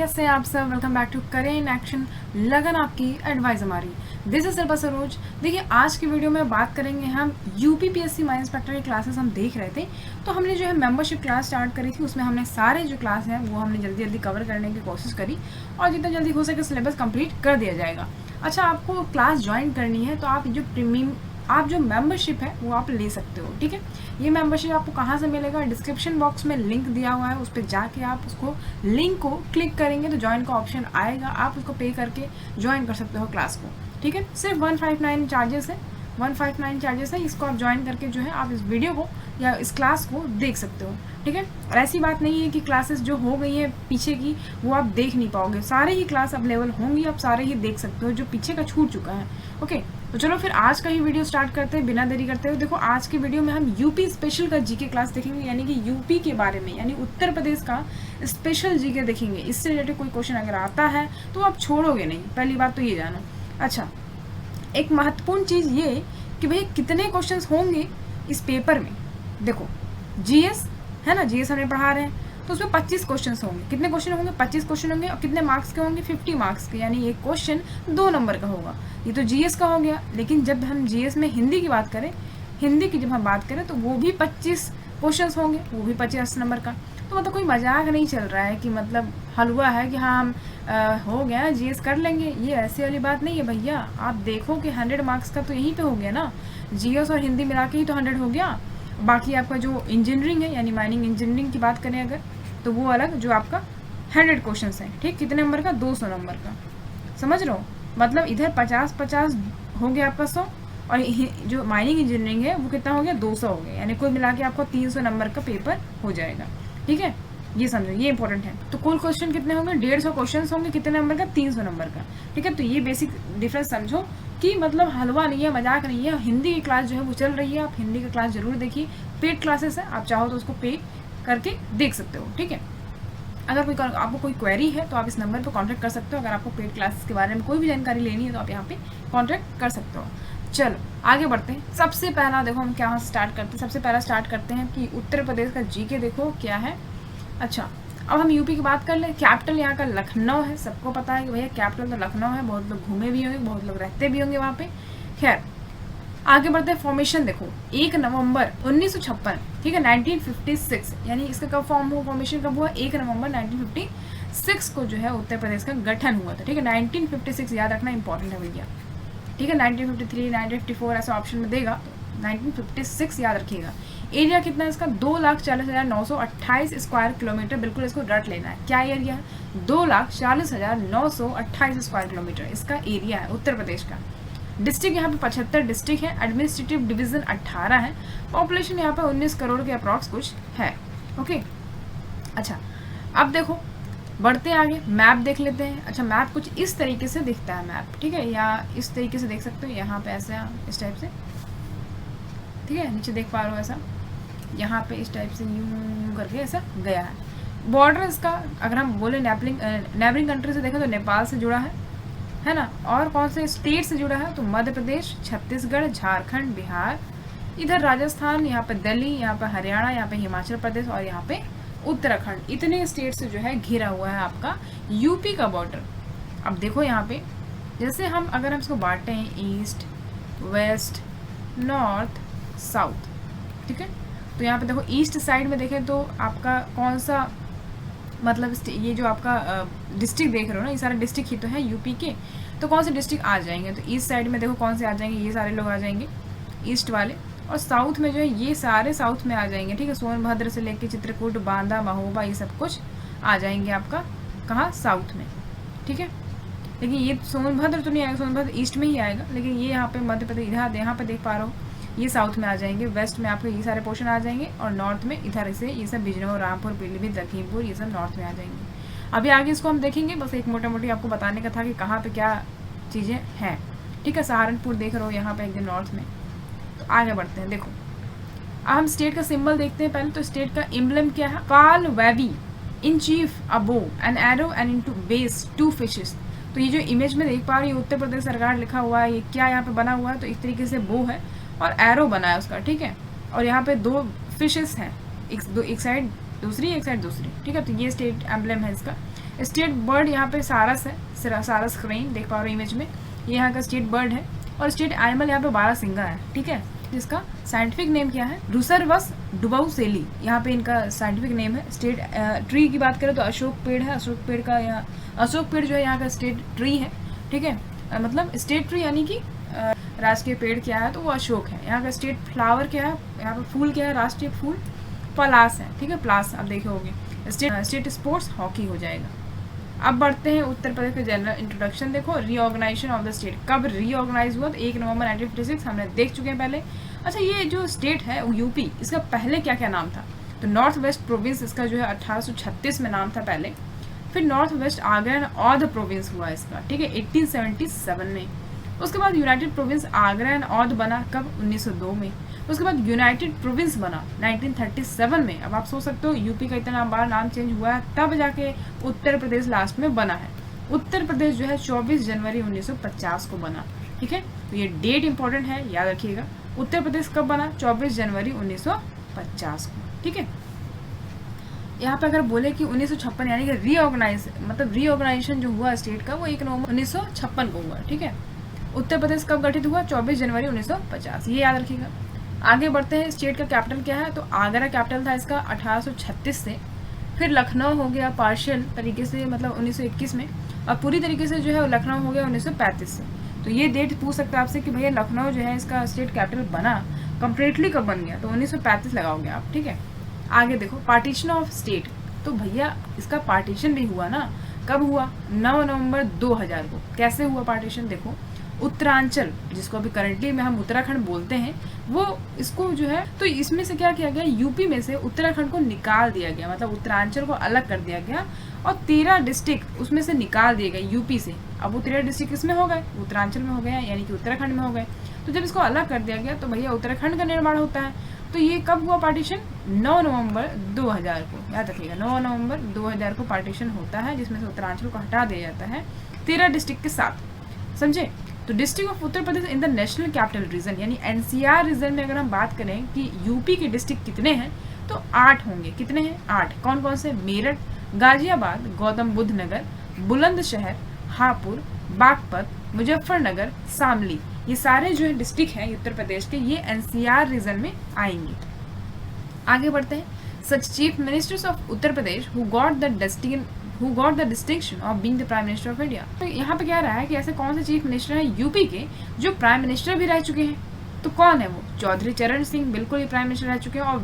कैसे हैं आप सब। वेलकम बैक टू करें इन एक्शन, लगन आपकी एडवाइस हमारी। This is Shilpa Saroj. देखिए आज की वीडियो में बात करेंगे हम यूपीपीएससी माइन इंस्पेक्टर की क्लासेस हम देख रहे थे, तो हमने जो है मेंबरशिप क्लास स्टार्ट करी थी, उसमें हमने सारे जो क्लास हैं वो हमने जल्दी जल्दी कवर करने की कोशिश करी और जितना जल्दी हो सके सिलेबस कंप्लीट कर दिया जाएगा। अच्छा, आपको क्लास ज्वाइन करनी है तो आप जो मेंबरशिप है वो आप ले सकते हो, ठीक है। ये मेंबरशिप आपको कहाँ से मिलेगा, डिस्क्रिप्शन बॉक्स में लिंक दिया हुआ है, उस पर जाके आप उसको लिंक को क्लिक करेंगे तो ज्वाइन का ऑप्शन आएगा, आप उसको पे करके ज्वाइन कर सकते हो क्लास को, ठीक है। सिर्फ 159 चार्जेस है, 159 चार्जेस है। इसको आप ज्वाइन करके जो है आप इस वीडियो को या इस क्लास को देख सकते हो, ठीक है। और ऐसी बात नहीं है कि क्लासेस जो हो गई है पीछे की वो आप देख नहीं पाओगे, सारे ही क्लास अवेलेबल होंगी, आप सारे ही देख सकते हो जो पीछे का छूट चुका है। ओके, तो चलो फिर आज का ही वीडियो स्टार्ट करते हैं बिना देरी करते हुए। देखो आज के वीडियो में हम यूपी स्पेशल का जीके क्लास देखेंगे, यानी कि यूपी के बारे में, यानी उत्तर प्रदेश का स्पेशल जीके देखेंगे। इससे रिलेटेड कोई क्वेश्चन अगर आता है तो आप छोड़ोगे नहीं, पहली बात तो ये जानो। अच्छा, एक महत्वपूर्ण चीज़ ये कि भाई कितने क्वेश्चंस होंगे इस पेपर में। देखो जीएस है ना, जीएस हमने पढ़ा रहे हैं तो उसमें 25 क्वेश्चन होंगे। कितने क्वेश्चन होंगे? 25 क्वेश्चन होंगे। और कितने मार्क्स के होंगे? 50 मार्क्स के, यानी एक क्वेश्चन 2 नंबर का होगा। ये तो जीएस का हो गया, लेकिन जब हम जीएस में हिंदी की बात करें, हिंदी की जब हम बात करें तो वो भी 25 क्वेश्चन होंगे, वो भी 50 नंबर का। तो मतलब कोई मजाक नहीं चल रहा है कि मतलब हलवा है कि हाँ हम हो गया जीएस कर लेंगे, ये ऐसी वाली बात नहीं है भैया। आप देखो कि 100 मार्क्स का तो यहीं पे हो गया ना, जीएस और हिंदी मिला के ही तो 100 हो गया। बाकी आपका जो इंजीनियरिंग है यानी माइनिंग इंजीनियरिंग की बात करें अगर, तो वो अलग जो आपका 100 क्वेश्चन है, ठीक। कितने नंबर का? 200 नंबर का, समझ रहे हो। मतलब इधर 50-50 हो गया आपका 100, और जो माइनिंग इंजीनियरिंग है वो कितना हो गया? 200 हो गया, यानी कुल मिला के आपको 300 नंबर का पेपर हो जाएगा, ठीक है। ये समझो, ये इंपॉर्टेंट है। तो कुल क्वेश्चन कितने होंगे? 150 क्वेश्चन होंगे। कितने नंबर का? 300 नंबर का, ठीक है। तो ये बेसिक डिफरेंस समझो कि मतलब हलवा नहीं है, मजाक नहीं है। हिंदी की क्लास जो है वो चल रही है, आप हिंदी की क्लास जरूर देखिए। पेड क्लासेस है, आप चाहो तो उसको पे करके देख सकते हो, ठीक है। अगर आपको कोई क्वेरी है तो आप इस नंबर पर कॉन्टैक्ट कर सकते हो। अगर आपको पेड क्लासेस के बारे में कोई भी जानकारी लेनी है तो आप यहाँ पे कॉन्टैक्ट कर सकते हो। चलो आगे बढ़ते हैं। सबसे पहला देखो हम क्या स्टार्ट करते हैं। सबसे पहला स्टार्ट करते हैं कि उत्तर प्रदेश का जीके देखो क्या है। अच्छा, अब हम यूपी की बात कर ले। कैपिटल यहाँ का लखनऊ है, सबको पता है कि भैया कैपिटल तो लखनऊ है। बहुत लोग घूमे भी होंगे, बहुत लोग रहते भी होंगे वहाँ पे। खैर आगे बढ़ते हैं। फॉर्मेशन देखो 1 नवंबर 1956, ठीक है, 1956, यानी इसका कब फॉर्मेशन कब हुआ? 1 नवंबर 1956 को जो है उत्तर प्रदेश का गठन हुआ था, ठीक है। 1956 याद रखना इंपॉर्टेंट है भैया, ठीक है। 1953, 1954 ऐसा ऑप्शन में देगा, 1956 याद रखिएगा। एरिया कितना है इसका? 2,40,928 स्क्वायर किलोमीटर। बिल्कुल इसको रट लेना है। क्या एरिया है? 2,40,928 स्क्वायर किलोमीटर इसका एरिया है उत्तर प्रदेश का। डिस्ट्रिक्ट यहाँ पे 75 डिस्ट्रिक्ट है। एडमिनिस्ट्रेटिव डिवीजन 18 है। पॉपुलेशन यहाँ पे 19 करोड़ के अप्रॉक्स कुछ है, ओके। अच्छा, अब देखो बढ़ते आगे, मैप देख लेते हैं। अच्छा, मैप कुछ इस तरीके से दिखता है मैप, ठीक है, या इस तरीके से देख सकते हो। यहाँ पे ऐसा इस टाइप से, ठीक है, नीचे देख पा रहे हो ऐसा, यहाँ पे इस टाइप से यूं करके ऐसा गया है। बॉर्डर इसका अगर हम बोले नेबरिंग कंट्री से देखें तो नेपाल से जुड़ा है ना। और कौन से स्टेट से जुड़ा है? तो मध्य प्रदेश, छत्तीसगढ़, झारखंड, बिहार, इधर राजस्थान, यहाँ पे दिल्ली, यहाँ पे हरियाणा, यहाँ पे हिमाचल प्रदेश और यहाँ पे उत्तराखंड। इतने स्टेट से जो है घिरा हुआ है आपका यूपी का बॉर्डर। अब देखो यहाँ पे जैसे अगर हम इसको बांटे हैं ईस्ट, वेस्ट, नॉर्थ, साउथ, ठीक है। तो यहाँ पे देखो ईस्ट साइड में देखें तो आपका कौन सा, मतलब ये जो आपका डिस्ट्रिक्ट देख रहे हो ना, ये सारे डिस्ट्रिक्ट ही तो है यूपी के। तो कौन से डिस्ट्रिक्ट आ जाएंगे? तो ईस्ट साइड में देखो कौन से आ जाएंगे, ये सारे लोग आ जाएंगे ईस्ट वाले। और साउथ में जो है ये सारे साउथ में आ जाएंगे, ठीक है। सोनभद्र से लेके चित्रकूट, बांदा, महोबा, ये सब कुछ आ जाएंगे आपका कहाँ? साउथ में, ठीक है। लेकिन ये सोनभद्र तो नहीं आएगा, सोनभद्र ईस्ट में ही आएगा। लेकिन ये यहाँ पे मध्य प्रदेश, इधर यहाँ पे देख पा रहे हो, ये साउथ में आ जाएंगे। वेस्ट में आपके ये सारे पोर्शन आ जाएंगे। और नॉर्थ में इधर से ये सब बिजनौर, रामपुर, पीलीभीत, लखीमपुर, ये सब नॉर्थ में आ जाएंगे। अभी आगे इसको हम देखेंगे, बस एक मोटा मोटी आपको बताने का था कि कहाँ पे क्या चीज़ें हैं, ठीक है। सहारनपुर देख रहे हो यहाँ पे एकदम नॉर्थ में। तो आगे बढ़ते हैं। देखो अब हम स्टेट का सिंबल देखते हैं पहले। तो स्टेट का एम्ब्लेम क्या है? काल वेवी इन चीफ अ बो an arrow and into base 2 fishes. तो ये जो इमेज में देख पा रही है उत्तर प्रदेश सरकार लिखा हुआ है, ये क्या यहाँ पे बना हुआ है? तो इस तरीके से बो है और एरो बना है उसका, ठीक है। और यहाँ पे 2 फिशेस हैं, एक साइड दूसरी, एक साइड दूसरी, ठीक है। तो ये स्टेट एम्ब्लेम है इसका। स्टेट बर्ड यहाँ पे सारस है, सारस क्रेन देख पा रहे हो इमेज में, ये यहाँ का स्टेट बर्ड है। और स्टेट एनिमल यहाँ पे बारहसिंगा है, ठीक है, जिसका साइंटिफिक नेम क्या है, रुसरवस डुबाउसेली, यहाँ पे इनका साइंटिफिक नेम है। स्टेट ट्री की बात करें तो अशोक पेड़ है, अशोक पेड़ का यहाँ, अशोक पेड़ जो है यहाँ का स्टेट ट्री है, ठीक है, मतलब स्टेट ट्री यानी कि राष्ट्रीय पेड़ क्या है तो वो अशोक है। यहाँ का स्टेट फ्लावर क्या है, यहाँ पे फूल क्या है, राष्ट्रीय फूल पलास है, ठीक है, पलास आप देखे होंगे। स्टेट स्पोर्ट्स हॉकी हो जाएगा। अब बढ़ते हैं उत्तर प्रदेश के जनरल इंट्रोडक्शन। देखो रीऑर्गेनाइजेशन ऑफ द स्टेट कब रीऑर्गेनाइज हुआ, तो 1 नवंबर 1956 हमने देख चुके हैं पहले। अच्छा, ये जो स्टेट है यूपी, इसका पहले क्या क्या नाम था, तो नॉर्थ वेस्ट प्रोविंस इसका जो है 1836 में नाम था पहले। फिर north west Agra and Oudh province हुआ इसका, ठीक है, 1877 में। उसके बाद united province Agra and Oudh बना कब, 1902 में। उसके बाद यूनाइटेड प्रोविंस बना 1937 में। अब आप सोच सकते हो यूपी का इतना बार नाम चेंज हुआ है, तब जाके उत्तर प्रदेश लास्ट में बना है। उत्तर प्रदेश जो है 24 जनवरी 1950 को बना, ठीक है, तो ये डेट इंपॉर्टेंट है, याद रखिएगा। उत्तर प्रदेश कब बना, 24 जनवरी 1950 को, ठीक है। यहाँ पे अगर बोले कि 1956 यानी कि रीऑर्गेनाइज, मतलब रीऑर्गेनाइजेशन जो हुआ स्टेट का वो 1 नवंबर 1956 को हुआ, ठीक है। उत्तर प्रदेश कब गठित हुआ, 24 जनवरी 1950, ये याद रखिएगा। आगे बढ़ते हैं, स्टेट का कैपिटल क्या है, तो आगरा कैपिटल था इसका 1836 से। फिर लखनऊ हो गया पार्शियल तरीके से, मतलब 1921 में, और पूरी तरीके से जो है लखनऊ हो गया 1935 से। तो ये डेट पूछ सकते हैं आपसे कि भैया लखनऊ जो है इसका स्टेट कैपिटल बना कंप्लीटली कब बन गया, तो 1935 लगाओगे आप, ठीक है। आगे देखो पार्टीशन ऑफ स्टेट, तो भैया इसका पार्टीशन भी हुआ ना, कब हुआ, 9 नवंबर 2000 को। कैसे हुआ पार्टीशन, देखो उत्तरांचल जिसको अभी करंटली में हम उत्तराखंड बोलते हैं, वो इसको जो है, तो इसमें से क्या किया गया, यूपी में से उत्तराखंड को निकाल दिया गया, मतलब उत्तरांचल को अलग कर दिया गया और 13 डिस्ट्रिक्ट उसमें से निकाल दिए गए यूपी से। अब वो 13 डिस्ट्रिक्ट किसमें हो गए, उत्तरांचल में हो गए, यानी कि उत्तराखंड में हो गए। तो जब इसको अलग कर दिया गया तो भैया उत्तराखंड का निर्माण होता है। तो ये कब हुआ पार्टीशन, 9 नवंबर 2000 को, याद रखिएगा 9 नवंबर 2000 को पार्टीशन होता है, जिसमें से उत्तरांचल को हटा दिया जाता है 13 डिस्ट्रिक्ट के साथ, समझे। तो district of Uttar Pradesh in the national capital region यानी एनसीआर रीजन में अगर हम बात करें कि यूपी के डिस्ट्रिक्ट कितने हैं, तो 8 होंगे। कितने हैं, 8। कौन कौन से, मेरठ, गाजियाबाद, गौतम बुद्ध नगर, बुलंदशहर, हापुड़, बागपत, मुजफ्फरनगर, शामली, ये सारे जो है डिस्ट्रिक्ट हैं उत्तर प्रदेश के, ये एनसीआर रीजन में आएंगे। आगे बढ़ते हैं, such chief ministers of Uttar Pradesh who got the distinction of being the prime minister of India. तो यहाँ पे क्या रहा है कि ऐसे कौन से चीफ मिनिस्टर हैं यूपी के जो प्राइम मिनिस्टर भी रह चुके हैं, तो कौन है वो, चौधरी चरण सिंह बिल्कुल ही प्राइम मिनिस्टर रह चुके हैं, और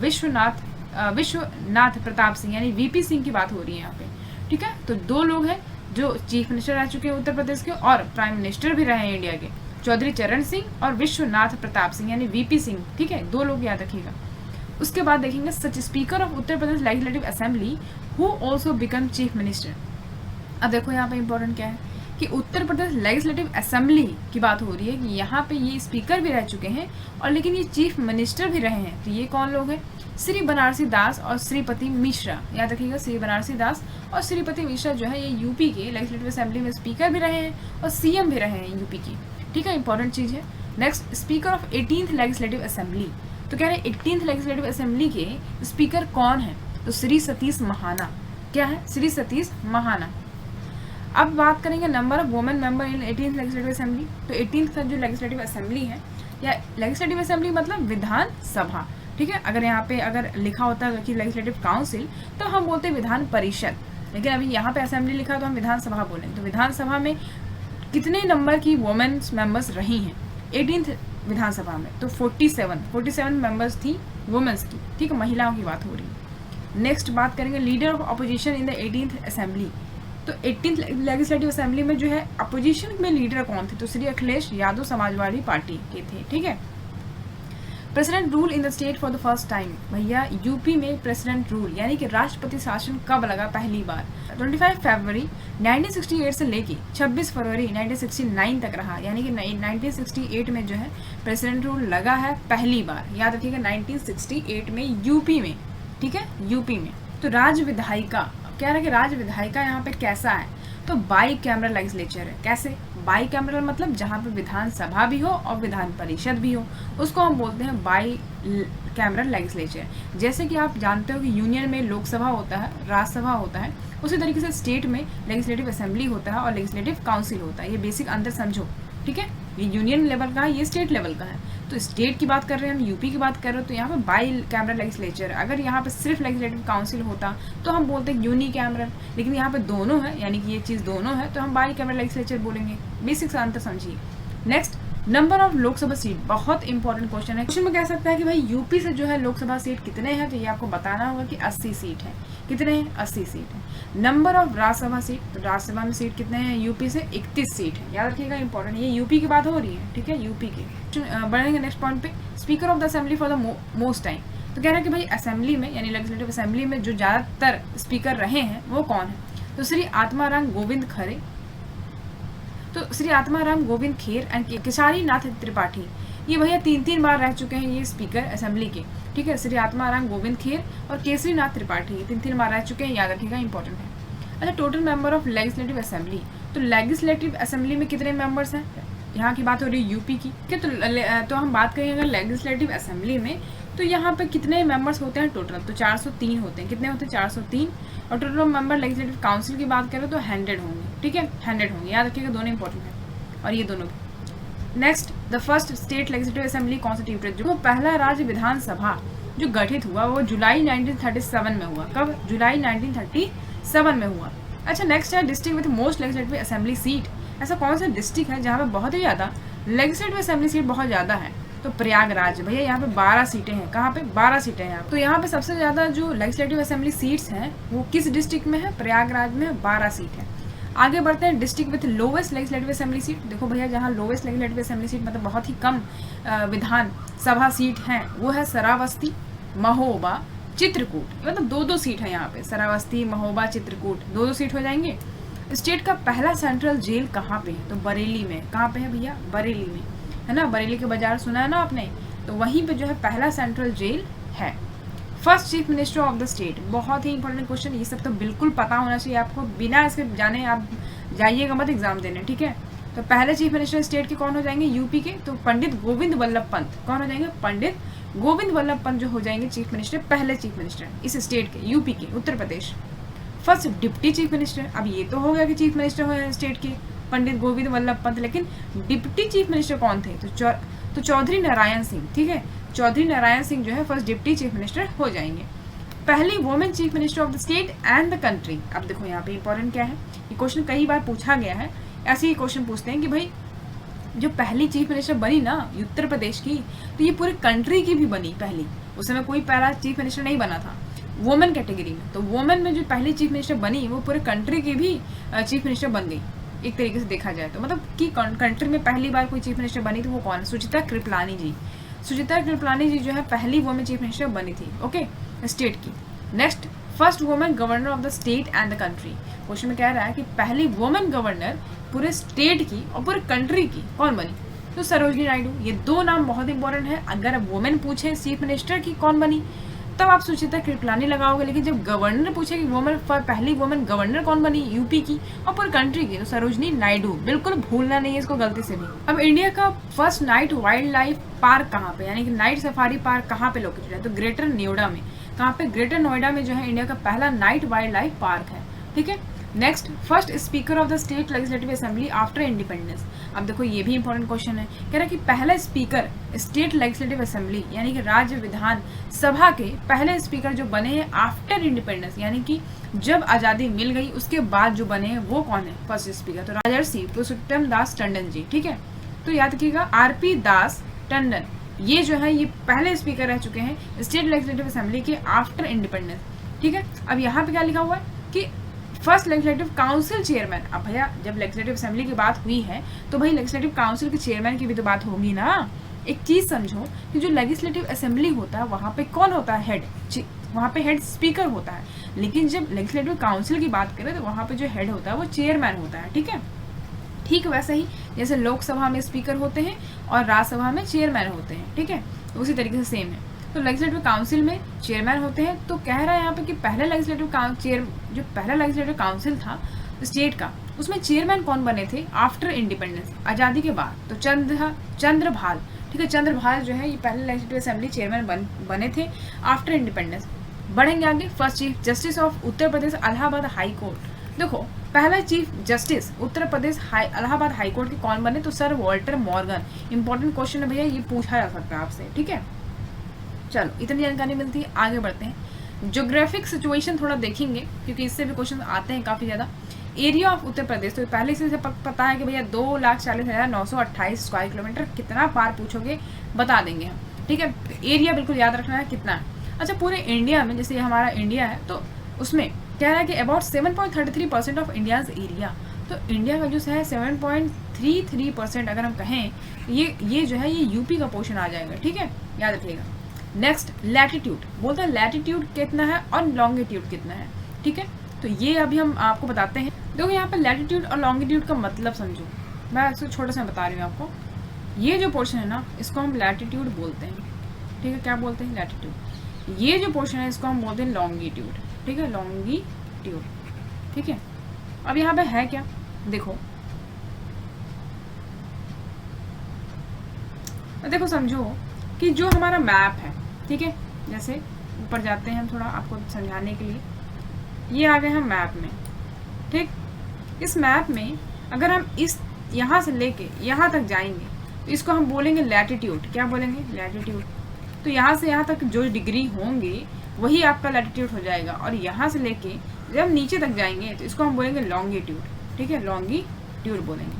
विश्वनाथ प्रताप सिंह यानी वीपी सिंह की बात हो रही है यहाँ पे, ठीक है। तो 2 लोग हैं जो चीफ मिनिस्टर रह चुके हैं उत्तर प्रदेश के और प्राइम मिनिस्टर भी रहे हैं इंडिया के, चौधरी चरण सिंह और विश्वनाथ प्रताप सिंह यानी वीपी सिंह, ठीक है, 2 लोग याद रखिएगा। उसके बाद देखेंगे such speaker of Uttar Pradesh legislative assembly who also become chief minister. अब देखो यहाँ पे इंपॉर्टेंट क्या है कि उत्तर प्रदेश लेजिस्लेटिव असेंबली की बात हो रही है कि यहाँ पे ये स्पीकर भी रह चुके हैं और लेकिन ये चीफ मिनिस्टर भी रहे हैं। तो ये कौन लोग हैं, श्री बनारसी दास और श्रीपति मिश्रा, याद रखिएगा श्री बनारसी दास और श्रीपति मिश्रा जो है ये यूपी के लेजिस्लेटिव असेंबली में स्पीकर भी रहे हैं और सीएम भी रहे हैं यूपी की, ठीक है, इंपॉर्टेंट चीज़ है। Next, speaker of 18th legislative assembly, तो कह रहे हैं 18th लेजिस्लेटिव असेंबली के स्पीकर कौन है, तो श्री सतीश महाना। क्या है, श्री सतीश महाना। अब बात करेंगे number of women member in 18th legislative assembly. तो 18th का जो लेजिस्लेटिव असेंबली है, या लेजिस्लेटिव असेंबली मतलब विधान सभा, ठीक है। अगर यहाँ पे अगर लिखा होता है कि लेजिस्लेटिव काउंसिल तो हम बोलते हैं विधान परिषद, लेकिन अभी यहाँ पे असेंबली लिखा तो हम विधानसभा बोलेंगे। तो विधानसभा में कितने नंबर की वुमेन्स मेंबर्स रही हैं 18th विधानसभा में, तो 47 मेंबर्स थी वुमेन्स की, ठीक है, महिलाओं की बात हो रही है। नेक्स्ट बात करेंगे leader of opposition in the 18th assembly. तो 18th लेजिस्लेटिव असेंबली में जो है अपोजिशन में लीडर कौन थे, तो श्री अखिलेश यादव समाजवादी पार्टी के थे, ठीक है। President rule in the state for the first time, भैया यूपी में प्रेसिडेंट रूल यानी कि राष्ट्रपति शासन कब लगा पहली बार, 25 फरवरी 1968 से लेके 26 फरवरी 1969 तक रहा, यानी कि 1968 में जो है प्रेसिडेंट रूल लगा है पहली बार, याद रखिएगा 1968 में यूपी में, ठीक है, यूपी में। तो राज्य विधायिका, क्या है कि राज्य विधायिका यहाँ पे कैसा है, तो बाई कैमरल लेजिस्लेचर है। कैसे, बाई कैमरल मतलब जहाँ पे विधानसभा भी हो और विधान परिषद भी हो, उसको हम बोलते हैं बाई कैमरल लेजिस्लेचर। जैसे कि आप जानते हो कि यूनियन में लोकसभा होता है, राज्यसभा होता है, उसी तरीके से स्टेट में लेजिस्लेटिव असेंबली होता है और लेजिस्लेटिव काउंसिल होता है। ये बेसिक अंतर समझो, ठीक है। ये यूनियन लेवल का है, ये स्टेट लेवल का है। तो स्टेट की बात कर रहे हैं हम, यूपी की बात कर रहे हो, तो यहाँ पे बाई कैमरल लेजिस्लेचर। अगर यहाँ पे सिर्फ लेजिस्लेटिव काउंसिल होता तो हम बोलते हैं यूनी कैमरल, लेकिन यहाँ पे दोनों है, यानी कि ये चीज़ दोनों है, तो हम बाई कैमरल लेजिस्लेचर बोलेंगे। बेसिक सा अंतर समझिए। Next, number of Lok Sabha seat, बहुत इंपॉर्टेंट क्वेश्चन है। क्वेश्चन में कह सकता है कि भाई यूपी से जो है लोकसभा सीट कितने हैं, तो ये आपको बताना होगा कि 80 सीट है। कितने हैं? 80 सीट है। नंबर ऑफ राज्यसभा सीट, तो राज्यसभा में सीट कितने हैं यूपी से? 31 सीट है। याद रखिएगा, इंपॉर्टेंट, ये यूपी की बात हो रही है, ठीक है, यूपी की। बढ़ेंगे नेक्स्ट पॉइंट पे, speaker of the assembly for the most time. तो कह रहे हैं कि भाई असेंबली में, यानी लेजिस्लेटिव असेंबली में जो ज़्यादातर स्पीकर रहे हैं वो कौन है? तो श्री आत्माराम गोविंद खरे, तो श्री आत्माराम गोविंद खेर एंड केसारी नाथ त्रिपाठी, ये भैया 3 बार रह चुके हैं ये स्पीकर असेंबली के, ठीक है। श्री आत्माराम गोविंद खेर और केसरी नाथ त्रिपाठी 3 बार रह चुके हैं, याद रखिएगा, इंपॉर्टेंट है। अच्छा, total member of legislative assembly, तो लेजिस्लेटिव असेंबली में कितने मेंबर्स हैं? यहाँ की बात हो रही है यूपी की, ठीक है। तो हम बात करेंगे अगर लेजिस्लेटिव असेंबली में, तो यहाँ पे कितने मेंबर्स होते हैं टोटल? तो 403 होते हैं। कितने होते हैं? 403। और टोटल मेंबर लेजिस्लेटिव काउंसिल की बात करें तो 100 होंगे, ठीक है, 100 होंगे, याद रखिएगा, दोनों इंपॉर्टेंट है और ये दोनों भी। Next, the first state legislative assembly constituted, जो पहला राज्य विधानसभा जो गठित हुआ वो जुलाई 1937 में हुआ। कब? जुलाई 1937 में हुआ। अच्छा, नेक्स्ट है district with most legislative assembly seat. ऐसा कौन सा डिस्ट्रिक्ट है जहाँ पे बहुत ही ज़्यादा लेजिस्लेटिव असेंबली सीट बहुत ज़्यादा है? तो प्रयागराज भैया, यहाँ पे 12 सीटें हैं। कहाँ पे? 12 सीटें हैं। तो यहाँ पे सबसे ज़्यादा जो लेजिस्लेटिव असेंबली सीट्स हैं वो किस डिस्ट्रिक्ट में है? प्रयागराज में 12 सीट है। आगे बढ़ते हैं, district with lowest legislative assembly seat. देखो भैया, जहाँ लोवेस्ट लेजिस्लेटिव असेंबली सीट मतलब बहुत ही कम विधान सभा सीट हैं, वो है श्रावस्ती, महोबा, चित्रकूट। मतलब 2-2 सीट है यहाँ पे, श्रावस्ती, महोबा, चित्रकूट, 2-2 सीट हो जाएंगे। स्टेट का पहला सेंट्रल जेल कहाँ पे है? तो बरेली में। कहाँ पे है भैया? बरेली में, है ना। बरेली के बाजार सुना है ना आपने, तो वहीं पे जो है पहला सेंट्रल जेल है। First chief minister of the state, बहुत ही इंपॉर्टेंट क्वेश्चन, ये सब तो बिल्कुल पता होना चाहिए आपको, बिना इसके जाने आप जाइएगा मत एग्जाम देने, ठीक है। तो पहले चीफ मिनिस्टर स्टेट के कौन हो जाएंगे? यूपी के, तो पंडित गोविंद वल्लभ पंत। कौन हो जाएंगे? पंडित गोविंद वल्लभ पंत जो हो जाएंगे चीफ मिनिस्टर, पहले चीफ मिनिस्टर इस स्टेट के, यूपी के, Uttar Pradesh. First deputy chief minister, अब ये तो हो गया कि चीफ मिनिस्टर हो स्टेट के पंडित गोविंद वल्लभ पंत, लेकिन डिप्टी चीफ मिनिस्टर कौन थे? तो चौधरी नारायण सिंह, ठीक है, चौधरी नारायण सिंह जो है फर्स्ट डिप्टी चीफ मिनिस्टर हो जाएंगे। पहली women chief minister of the state and the country. अब देखो यहाँ पे इंपॉर्टेंट क्या है, ये क्वेश्चन कई बार पूछा गया है, ऐसे ही क्वेश्चन पूछते हैं कि भाई जो पहली चीफ मिनिस्टर बनी ना उत्तर प्रदेश की, तो ये पूरे कंट्री की भी बनी पहली। उस समय कोई पहला चीफ मिनिस्टर नहीं बना था वुमेन कैटेगरी में, तो वुमेन में जो पहली चीफ मिनिस्टर बनी वो पूरे कंट्री की भी चीफ मिनिस्टर बन गई, एक तरीके से देखा जाए तो। मतलब कि कंट्री में पहली बार कोई चीफ मिनिस्टर बनी, तो वो कौन है? सुचित्रा कृपलानी जी। सुचित्रा कृपलानी जी जो है पहली वुमेन चीफ मिनिस्टर बनी थी, ओके, स्टेट की। Next, first women governor of the state and the country. Question में कह रहा है कि पहली वुमेन गवर्नर पूरे स्टेट की और पूरे कंट्री की कौन बनी? तो सरोजनी नायडू। ये 2 नाम बहुत इंपॉर्टेंट है। अगर वुमेन पूछे चीफ मिनिस्टर की कौन बनी, तब आप सुचित्रा कृपलानी लगाओगे, लेकिन जब गवर्नर पूछे कि वुमेन पहली वुमेन गवर्नर कौन बनी यूपी की और पूरी कंट्री की, तो सरोजनी नायडू। बिल्कुल भूलना नहीं है इसको गलती से भी। अब इंडिया का first night wild life park कहाँ पे, यानी कि नाइट सफारी पार्क कहाँ पे लोकेटेड है? तो ग्रेटर नोएडा में। कहाँ पे? ग्रेटर नोएडा में जो है इंडिया का पहला नाइट वाइल्ड लाइफ पार्क है, ठीक है। Next, first speaker of the state legislative assembly after independence. अब देखो ये भी इंपॉर्टेंट क्वेश्चन है, कह रहा है कि पहला स्पीकर स्टेट लेजिस्लेटिव असेंबली यानी कि राज्य विधान सभा के पहले स्पीकर जो बने हैं आफ्टर इंडिपेंडेंस, यानी कि जब आज़ादी मिल गई उसके बाद जो बने हैं वो कौन है फर्स्ट स्पीकर? तो राजर्षि पुरुषोत्तम दास टंडन जी, ठीक है। तो याद रखिएगा आरपी दास टंडन, ये जो है ये पहले स्पीकर रह चुके हैं स्टेट लेजिस्लेटिव असेंबली के आफ्टर इंडिपेंडेंस, ठीक है। अब यहाँ पे क्या लिखा हुआ है कि फर्स्ट लेजिस्लेटिव काउंसिल चेयरमैन। अब भैया जब लेजिस्लेटिव असेंबली की बात हुई है तो भाई लेजिस्लेटिव काउंसिल के चेयरमैन की भी तो बात होगी ना। एक चीज समझो कि जो लेजिस्लेटिव असेंबली होता है वहाँ पे कौन होता है? हेड। वहाँ पे हेड स्पीकर होता है, लेकिन जब लेजिस्लेटिव काउंसिल की बात करें तो वहाँ पे जो हेड होता है वो चेयरमैन होता है, ठीक है। ठीक वैसे ही जैसे लोकसभा में स्पीकर होते हैं और राज्यसभा में चेयरमैन होते हैं, ठीक है, उसी तरीके से सेम है। तो लेजिस्लेटिव काउंसिल में चेयरमैन होते हैं। तो कह रहा है यहाँ पे कि पहला लेजिस्लेटिव जो पहला लेजिस्लेटिव काउंसिल था स्टेट का, उसमें चेयरमैन कौन बने थे आफ्टर इंडिपेंडेंस, आज़ादी के बाद? तो चंद्रभाल, ठीक ठीक है। चंद्रभाल जो है ये पहले लेजिस्लेटिव असेंबली चेयरमैन बने थे आफ्टर इंडिपेंडेंस। बढ़ेंगे आगे। First chief justice of Uttar Pradesh Allahabad high court. देखो पहला chief justice Uttar Pradesh Allahabad high court के कौन बने, तो sir Walter Morgan. Important question है भैया, ये पूछा जा सकता है आपसे, ठीक है। चलो इतनी जानकारी मिलती है, आगे बढ़ते हैं। ज्योग्राफिक सिचुएशन थोड़ा देखेंगे क्योंकि इससे भी क्वेश्चन आते हैं काफ़ी ज़्यादा। एरिया ऑफ उत्तर प्रदेश, तो पहले से पता है कि भैया 2,40,928 स्क्वायर किलोमीटर। कितना पार पूछोगे बता देंगे हम, ठीक है। एरिया बिल्कुल याद रखना है कितना है। अच्छा पूरे इंडिया में, जैसे हमारा इंडिया है तो उसमें कह रहा है कि अबाउट 7.33% ऑफ इंडियाज एरिया। तो इंडिया का जो है 7.33% अगर हम कहें, ये जो है ये यूपी का पोर्शन आ जाएगा, ठीक है, याद रखिएगा। नेक्स्ट लैटिट्यूड, बोलता है लैटिट्यूड कितना है और लॉन्गिट्यूड कितना है, ठीक है। तो ये अभी हम आपको बताते हैं। देखो यहाँ पे लैटिट्यूड और लॉन्गिट्यूड का मतलब समझो, मैं इसको छोटा सा बता रही हूँ आपको। ये जो पोर्शन है ना इसको हम लैटिट्यूड बोलते हैं, ठीक है। क्या बोलते हैं? लैटिट्यूड। ये जो पोर्शन है इसको हम बोलते हैं लॉन्गिट्यूड, ठीक है, लॉन्गिट्यूड, ठीक है। अब यहाँ पे है क्या, देखो देखो समझो कि जो हमारा मैप है, ठीक है, जैसे ऊपर जाते हैं हम थोड़ा आपको समझाने के लिए। ये आ गए हम मैप में, ठीक। इस मैप में अगर हम इस यहाँ से लेके यहाँ तक जाएंगे तो इसको हम बोलेंगे लैटिट्यूड। क्या बोलेंगे? लैटिट्यूड। तो यहाँ से यहाँ तक जो डिग्री होंगे वही आपका लैटिट्यूड हो जाएगा। और यहाँ से लेके जब नीचे तक जाएंगे तो इसको हम बोलेंगे लॉन्गिट्यूड, ठीक है, लॉन्गिट्यूड बोलेंगे।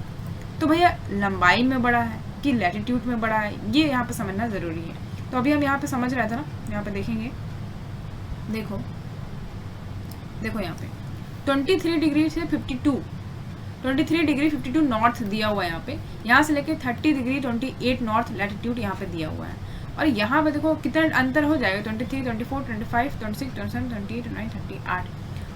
तो भैया लंबाई में बड़ा है कि लैटिट्यूड में बड़ा है, ये यहाँ पे समझना ज़रूरी है। तो अभी हम यहाँ पे समझ रहे थे ना, यहाँ पे देखेंगे, देखो देखो यहाँ पे 23 डिग्री से 52 नॉर्थ दिया हुआ है यहाँ पे। यहाँ से लेके 30 डिग्री 28 नॉर्थ लैटिट्यूड यहाँ पे दिया हुआ है। और यहाँ पे देखो कितना अंतर हो जाएगा, 23, 24, 25, 26, 27, 28, 29, 30, 8।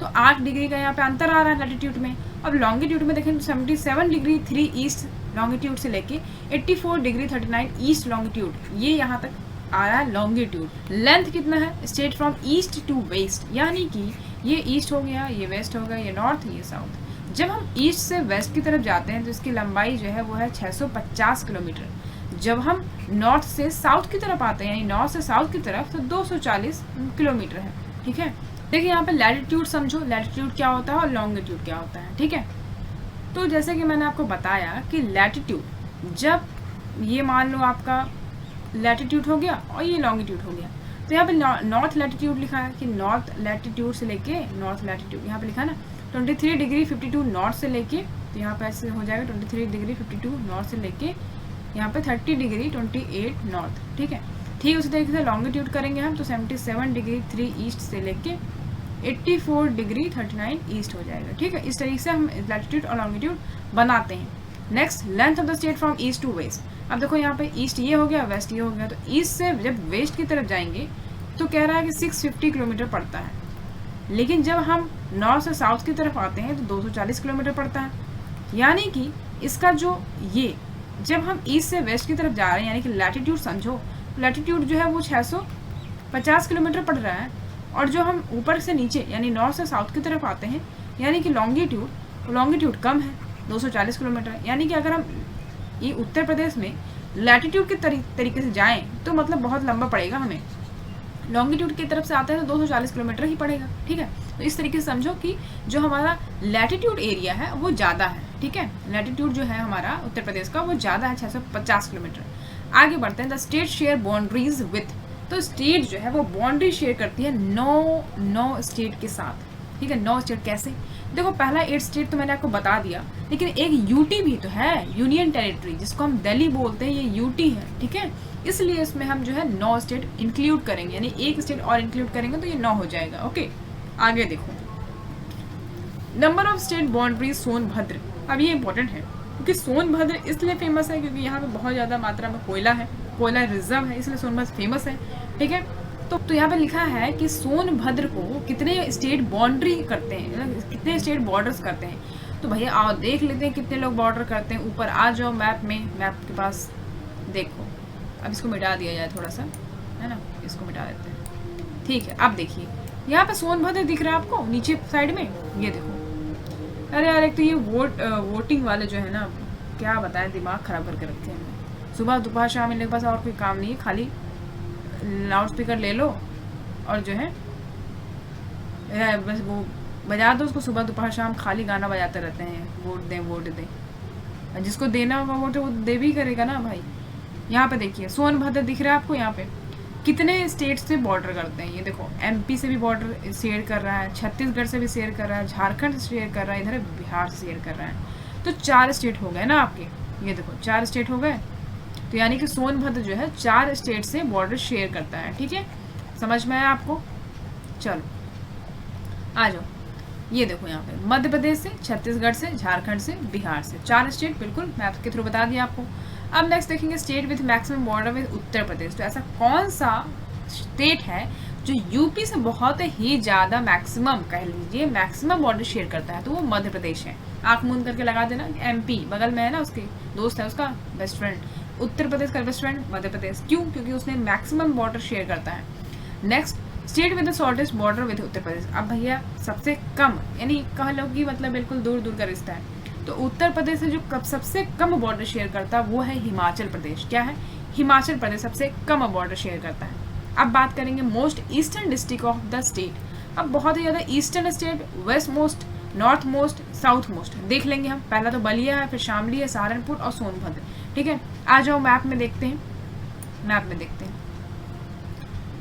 तो 8 डिग्री का यहाँ पे अंतर आ रहा है लैटिट्यूड में। अब लॉन्गिट्यूड में देखें तो 77 डिग्री 3 ईस्ट लॉन्गिट्यूड से लेके 84 डिग्री 39 ईस्ट लॉन्गिट्यूड, ये यहाँ तक आ रहा है लॉन्गिट्यूड। लेंथ कितना है? State from east to waste, यानी कि ये ईस्ट हो गया, ये वेस्ट हो गया, ये नॉर्थ, ये साउथ। जब हम ईस्ट से वेस्ट की तरफ जाते हैं तो इसकी लंबाई जो है वो है 650 किलोमीटर। जब हम नॉर्थ से साउथ की तरफ आते हैं, यानी नॉर्थ से साउथ की तरफ, तो 240 किलोमीटर है, ठीक है। देखिए यहाँ पे लैटिट्यूड समझो, लैटिट्यूड क्या होता है और लॉन्गिट्यूड क्या होता है, ठीक है। तो जैसे कि मैंने आपको बताया कि लैटिट्यूड, जब ये मान लो आपका लैटिट्यूड हो गया और ये लॉन्गिट्यूड हो गया, तो यहाँ पे नॉर्थ लैटिट्यूड लिखा है कि नॉर्थ लैटिट्यूड से लेके नॉर्थ लैटिट्यूड, यहाँ पे लिखा है ना 23 डिग्री 52 नॉर्थ से लेके, तो यहाँ पे ऐसे हो जाएगा 23 डिग्री 52 नॉर्थ से लेके यहाँ पे 30 डिग्री 28 नॉर्थ, ठीक है। ठीक उसी तरीके से लॉन्गिट्यूड करेंगे हम तो 77 डिग्री 3 ईस्ट से लेके 84 डिग्री 39 ईस्ट हो जाएगा, ठीक है। इस तरीके से हम लैटिट्यूड और लॉन्गिट्यूड बनाते हैं। Next length of the state from east to west. अब देखो यहाँ पे ईस्ट ये हो गया, वेस्ट ये हो गया, तो ईस्ट से जब वेस्ट की तरफ जाएंगे तो कह रहा है कि 650 किलोमीटर पड़ता है। लेकिन जब हम नॉर्थ से साउथ की तरफ आते हैं तो 240 किलोमीटर पड़ता है। यानी कि इसका जो ये, जब हम ईस्ट से वेस्ट की तरफ जा रहे हैं, यानी कि लैटिट्यूड समझो, लैटिट्यूड जो है वो 650 किलोमीटर पड़ रहा है। और जो हम ऊपर से नीचे यानी नॉर्थ से साउथ की तरफ आते हैं, यानी कि लॉन्गिट्यूड कम है 240 किलोमीटर। यानी कि अगर हम ये उत्तर प्रदेश में लैटिट्यूड के तरीके से जाएं तो मतलब बहुत लंबा पड़ेगा हमें। लॉन्गिट्यूड की तरफ से आते हैं तो 240 किलोमीटर ही पड़ेगा, ठीक है। तो इस तरीके से समझो कि जो हमारा लैटिट्यूड एरिया है वो ज़्यादा है, ठीक है। लैटिट्यूड जो है हमारा उत्तर प्रदेश का वो ज़्यादा है, 650 किलोमीटर। आगे बढ़ते हैं। The state share boundaries with, तो स्टेट जो है वो बाउंड्री शेयर करती है 9 स्टेट के साथ, ठीक है। 9 स्टेट कैसे? देखो पहला 8 स्टेट तो मैंने आपको बता दिया, लेकिन एक यूटी भी तो है, यूनियन टेरिटरी, जिसको हम दिल्ली बोलते हैं, ये यूटी है, ठीक है। इसलिए इसमें हम जो है 9 स्टेट इंक्लूड करेंगे, यानी एक स्टेट और इंक्लूड करेंगे तो ये 9 हो जाएगा, ओके। आगे देखो number of state boundaries Sonbhadra. अब ये इंपॉर्टेंट है क्योंकि सोनभद्र इसलिए फेमस है क्योंकि यहाँ पे बहुत ज़्यादा मात्रा में कोयला है, कोयला रिजर्व है, इसलिए सोनभद्र फेमस है, ठीक है। तो यहाँ पे लिखा है कि सोनभद्र को कितने स्टेट बाउंड्री करते हैं, कितने स्टेट बॉर्डर्स करते हैं। तो भैया आओ देख लेते हैं कितने लोग बॉर्डर करते हैं। ऊपर आ जाओ मैप में, मैप के पास देखो। अब इसको मिटा दिया जाए थोड़ा सा, है ना, इसको मिटा देते हैं, ठीक है। अब देखिए यहाँ पे सोनभद्र दिख रहा है आपको नीचे साइड में, ये देखो। अरे यार एक तो ये वोटिंग वाले जो है ना, क्या बताएं, दिमाग खराब करके रखे हैं। सुबह दोपहर शाम इन लोगों के पास और कोई काम नहीं है, खाली लाउड स्पीकर ले लो और जो है बस वो बजा दो उसको, सुबह दोपहर शाम खाली गाना बजाते रहते हैं, वोट दें वोट दें। जिसको देना होगा वोट वो दे भी करेगा ना भाई। यहाँ पे देखिए सोनभद्र दिख रहा है आपको, यहाँ पे कितने स्टेट से बॉर्डर करते हैं। ये देखो एमपी से भी बॉर्डर शेयर कर रहा है, छत्तीसगढ़ से भी शेयर कर रहा है, झारखंड से शेयर कर रहा है, इधर बिहार से शेयर कर रहा है। तो 4 स्टेट हो गए ना आपके, ये देखो 4 स्टेट हो गए। तो यानी कि सोनभद्र जो है 4 स्टेट से बॉर्डर शेयर करता है। ठीक है, समझ में आया आपको? चलो आ जाओ, ये देखो यहाँ पे मध्य प्रदेश से, छत्तीसगढ़ से, झारखंड से, बिहार से, 4 स्टेट बिल्कुल मैप के थ्रू बता दिया आपको। अब नेक्स्ट देखेंगे state with maximum border with Uttar Pradesh. तो ऐसा कौन सा स्टेट है जो यूपी से बहुत ही ज़्यादा मैक्सिमम कह लीजिए मैक्सिमम बॉर्डर शेयर करता है? तो वो मध्य प्रदेश है। आँख मूंद करके लगा देना, एमपी बगल में है ना, उसके दोस्त है उसका बेस्ट फ्रेंड। उत्तर प्रदेश का बेस्ट फ्रेंड मध्य प्रदेश। क्यों? क्योंकि उसने मैक्सिमम बॉर्डर शेयर करता है। Next state with the shortest border with Uttar Pradesh. अब भैया सबसे कम यानी कह लो कि मतलब बिल्कुल दूर दूर का रिश्ता है, तो उत्तर प्रदेश से जो सबसे कम बॉर्डर शेयर करता है वो है हिमाचल प्रदेश। क्या है? हिमाचल प्रदेश सबसे कम बॉर्डर शेयर करता है। अब बात करेंगे most eastern district of the state. अब बहुत ही ज़्यादा eastern state, west most, north most, south most देख लेंगे हम। पहला तो बलिया है, फिर शामली है, सहारनपुर और सोनभद्र। ठीक है, आ जाओ मैप में देखते हैं, मैप में देखते हैं।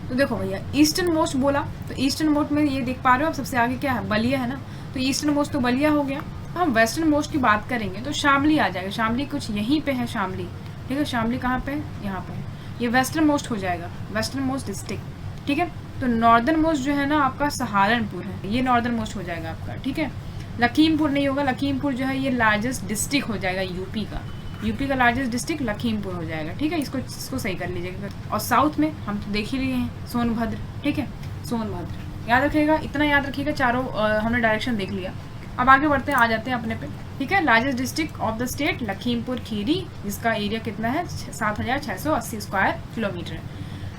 तो देखो भैया ईस्टर्न मोस्ट बोला, तो ईस्टर्न मोस्ट में ये देख पा रहे हो आप, सबसे आगे क्या है? बलिया है ना, तो ईस्टर्न मोस्ट तो बलिया हो गया। हम वेस्टर्न मोस्ट की बात करेंगे तो शामली आ जाएगा। शामली कुछ यहीं पे है शामली। ठीक है, शामली कहाँ पे है? यहाँ पे है। ये वेस्टर्न मोस्ट हो जाएगा, वेस्टर्न मोस्ट डिस्ट्रिक्ट। ठीक है, तो नॉर्दर्न मोस्ट जो है ना आपका सहारनपुर है, ये नॉर्दर्न मोस्ट हो जाएगा आपका। ठीक है, लखीमपुर नहीं होगा, लखीमपुर जो है ये लार्जेस्ट डिस्ट्रिक्ट हो जाएगा यूपी का। यूपी का लार्जेस्ट डिस्ट्रिक्ट लखीमपुर हो जाएगा। ठीक है, इसको सही कर लीजिएगा। और साउथ में हम तो देख ही लिए हैं सोनभद्र। ठीक है, सोनभद्र याद रखिएगा, इतना याद रखिएगा, चारों हमने डायरेक्शन देख लिया। अब आगे बढ़ते हैं, आ जाते हैं अपने पे। ठीक है, largest district of the state Lakhimpur Kheri, जिसका एरिया कितना है? 7680 स्क्वायर किलोमीटर।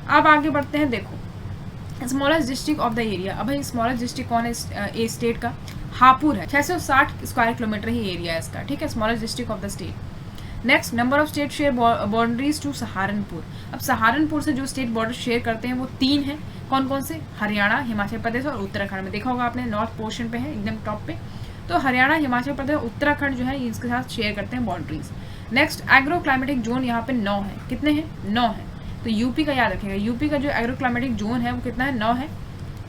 अब आगे बढ़ते हैं, देखो smallest district of the area. अब भाई स्मॉलेस्ट डिस्ट्रिक्ट कौन है स्टेट का? हापुड़ है, 660 स्क्वायर किलोमीटर ही एरिया है इसका। ठीक है, smallest district of the state. Next number of state share boundaries to Saharanpur. अब सहारनपुर से जो स्टेट बॉर्डर शेयर करते हैं वो 3 हैं। कौन कौन से? हरियाणा, हिमाचल प्रदेश और उत्तराखंड में देखा होगा आपने, नॉर्थ पोर्शन पे है एकदम टॉप पे। तो हरियाणा, हिमाचल प्रदेश, उत्तराखंड जो है इसके साथ शेयर करते हैं boundaries. Next agro climatic zone यहाँ पे 9 है। कितने हैं? 9 है। तो यूपी का याद रखिएगा, यूपी का जो एग्रो क्लाइमेटिक जोन है वो कितना है? 9 है।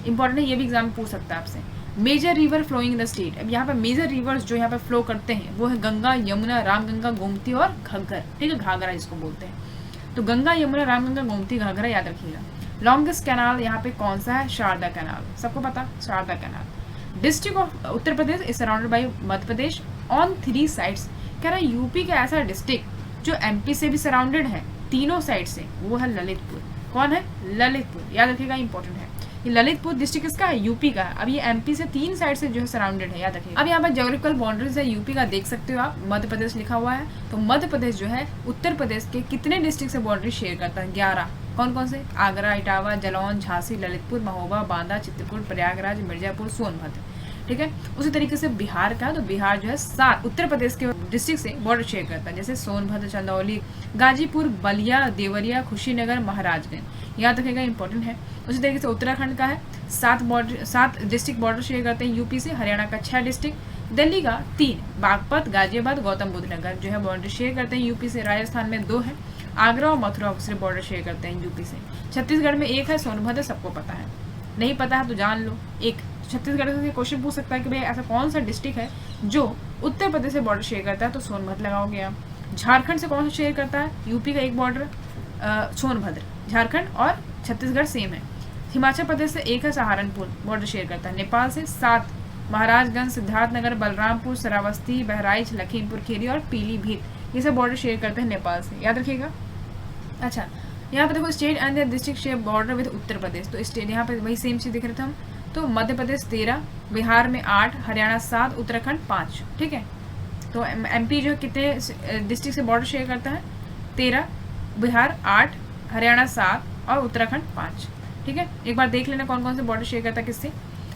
इंपॉर्टेंट है, ये भी एग्जाम पूछ सकता है आपसे। Major river flowing in the state. अब यहाँ पे मेजर रिवर्स जो यहाँ पे फ्लो करते हैं वो है गंगा, यमुना, रामगंगा, गोमती और घग्गर। ठीक है, घाघरा जिसको बोलते हैं। तो गंगा, यमुना, रामगंगा, गोमती, घाघरा याद रखिएगा। लॉन्गेस्ट कैनाल यहाँ पे कौन सा है? शारदा कैनाल, सबको पता, Sharda canal. District of Uttar Pradesh is surrounded by Madhya Pradesh on 3 sides. कह रहा है यूपी का ऐसा डिस्ट्रिक्ट जो एमपी से भी सराउंडेड है तीनों साइड से, वो है ललितपुर। कौन है? ललितपुर, याद रखिएगा, इंपॉर्टेंट है। ये ललितपुर डिस्ट्रिक्ट किसका है? यूपी का है। अब ये एमपी से 3 साइड से जो है सराउंडेड है, याद रखिएगा। अब यहाँ पर ज्योग्राफिकल बाउंड्रीज है यूपी का, देख सकते हो आप, मध्य प्रदेश लिखा हुआ है। तो मध्य प्रदेश जो है उत्तर प्रदेश के कितने डिस्ट्रिक्ट से बाउंड्री शेयर करता है? 11। कौन कौन से? आगरा, इटावा, जालौन, झांसी, ललितपुर, महोबा, बांदा, चित्रकूट, प्रयागराज, मिर्जापुर, सोनभद्र। ठीक है, उसी तरीके से बिहार का, तो बिहार जो है 7 उत्तर प्रदेश के डिस्ट्रिक्ट से बॉर्डर शेयर करता है, जैसे सोनभद्र, चंदौली, गाजीपुर, बलिया, देवरिया, खुशीनगर, महाराजगंज। याद रखेगा, इंपॉर्टेंट है। उसी तरीके से उत्तराखंड का है 7 डिस्ट्रिक्ट बॉर्डर शेयर करते हैं यूपी से। हरियाणा का 6 डिस्ट्रिक्ट, दिल्ली का 3, बागपत, गाजियाबाद, गौतम बुद्ध नगर जो है बॉर्डर शेयर करते हैं यूपी से। राजस्थान में 2 है, आगरा और मथुरा से बॉर्डर शेयर करते हैं यूपी से। छत्तीसगढ़ में 1 है, सोनभद्र, सबको पता है, नहीं पता है तो जान लो। एक छत्तीसगढ़ से क्वेश्चन पूछ सकता है कि भाई ऐसा कौन सा डिस्ट्रिक्ट है जो उत्तर प्रदेश से बॉर्डर शेयर करता है, तो सोनभद्र लगाओगे आप। झारखंड से कौन सा शेयर करता है? यूपी का एक बॉर्डर सोनभद्र, झारखंड और छत्तीसगढ़ सेम है। हिमाचल प्रदेश से 1 है, सहारनपुर बॉर्डर शेयर करता है। नेपाल से 7, महाराजगंज, सिद्धार्थनगर, बलरामपुर, श्रावस्ती, बहराइच, लखीमपुर खीरी और पीलीभीत, ये सब बॉर्डर शेयर करते हैं नेपाल से, याद रखिएगा। अच्छा, यहाँ पे देखो state and district share border with Uttar Pradesh. तो स्टेट यहाँ पे वही सेम चीज दिख रहे थे हम। तो मध्य प्रदेश 13, बिहार में 8, हरियाणा 7, उत्तराखंड 5। ठीक है, तो एमपी जो कितने डिस्ट्रिक्ट से बॉर्डर शेयर करता है? 13, बिहार 8, हरियाणा 7 और उत्तराखंड 5। ठीक है, एक बार देख लेना कौन कौन से बॉर्डर शेयर करता है किससे।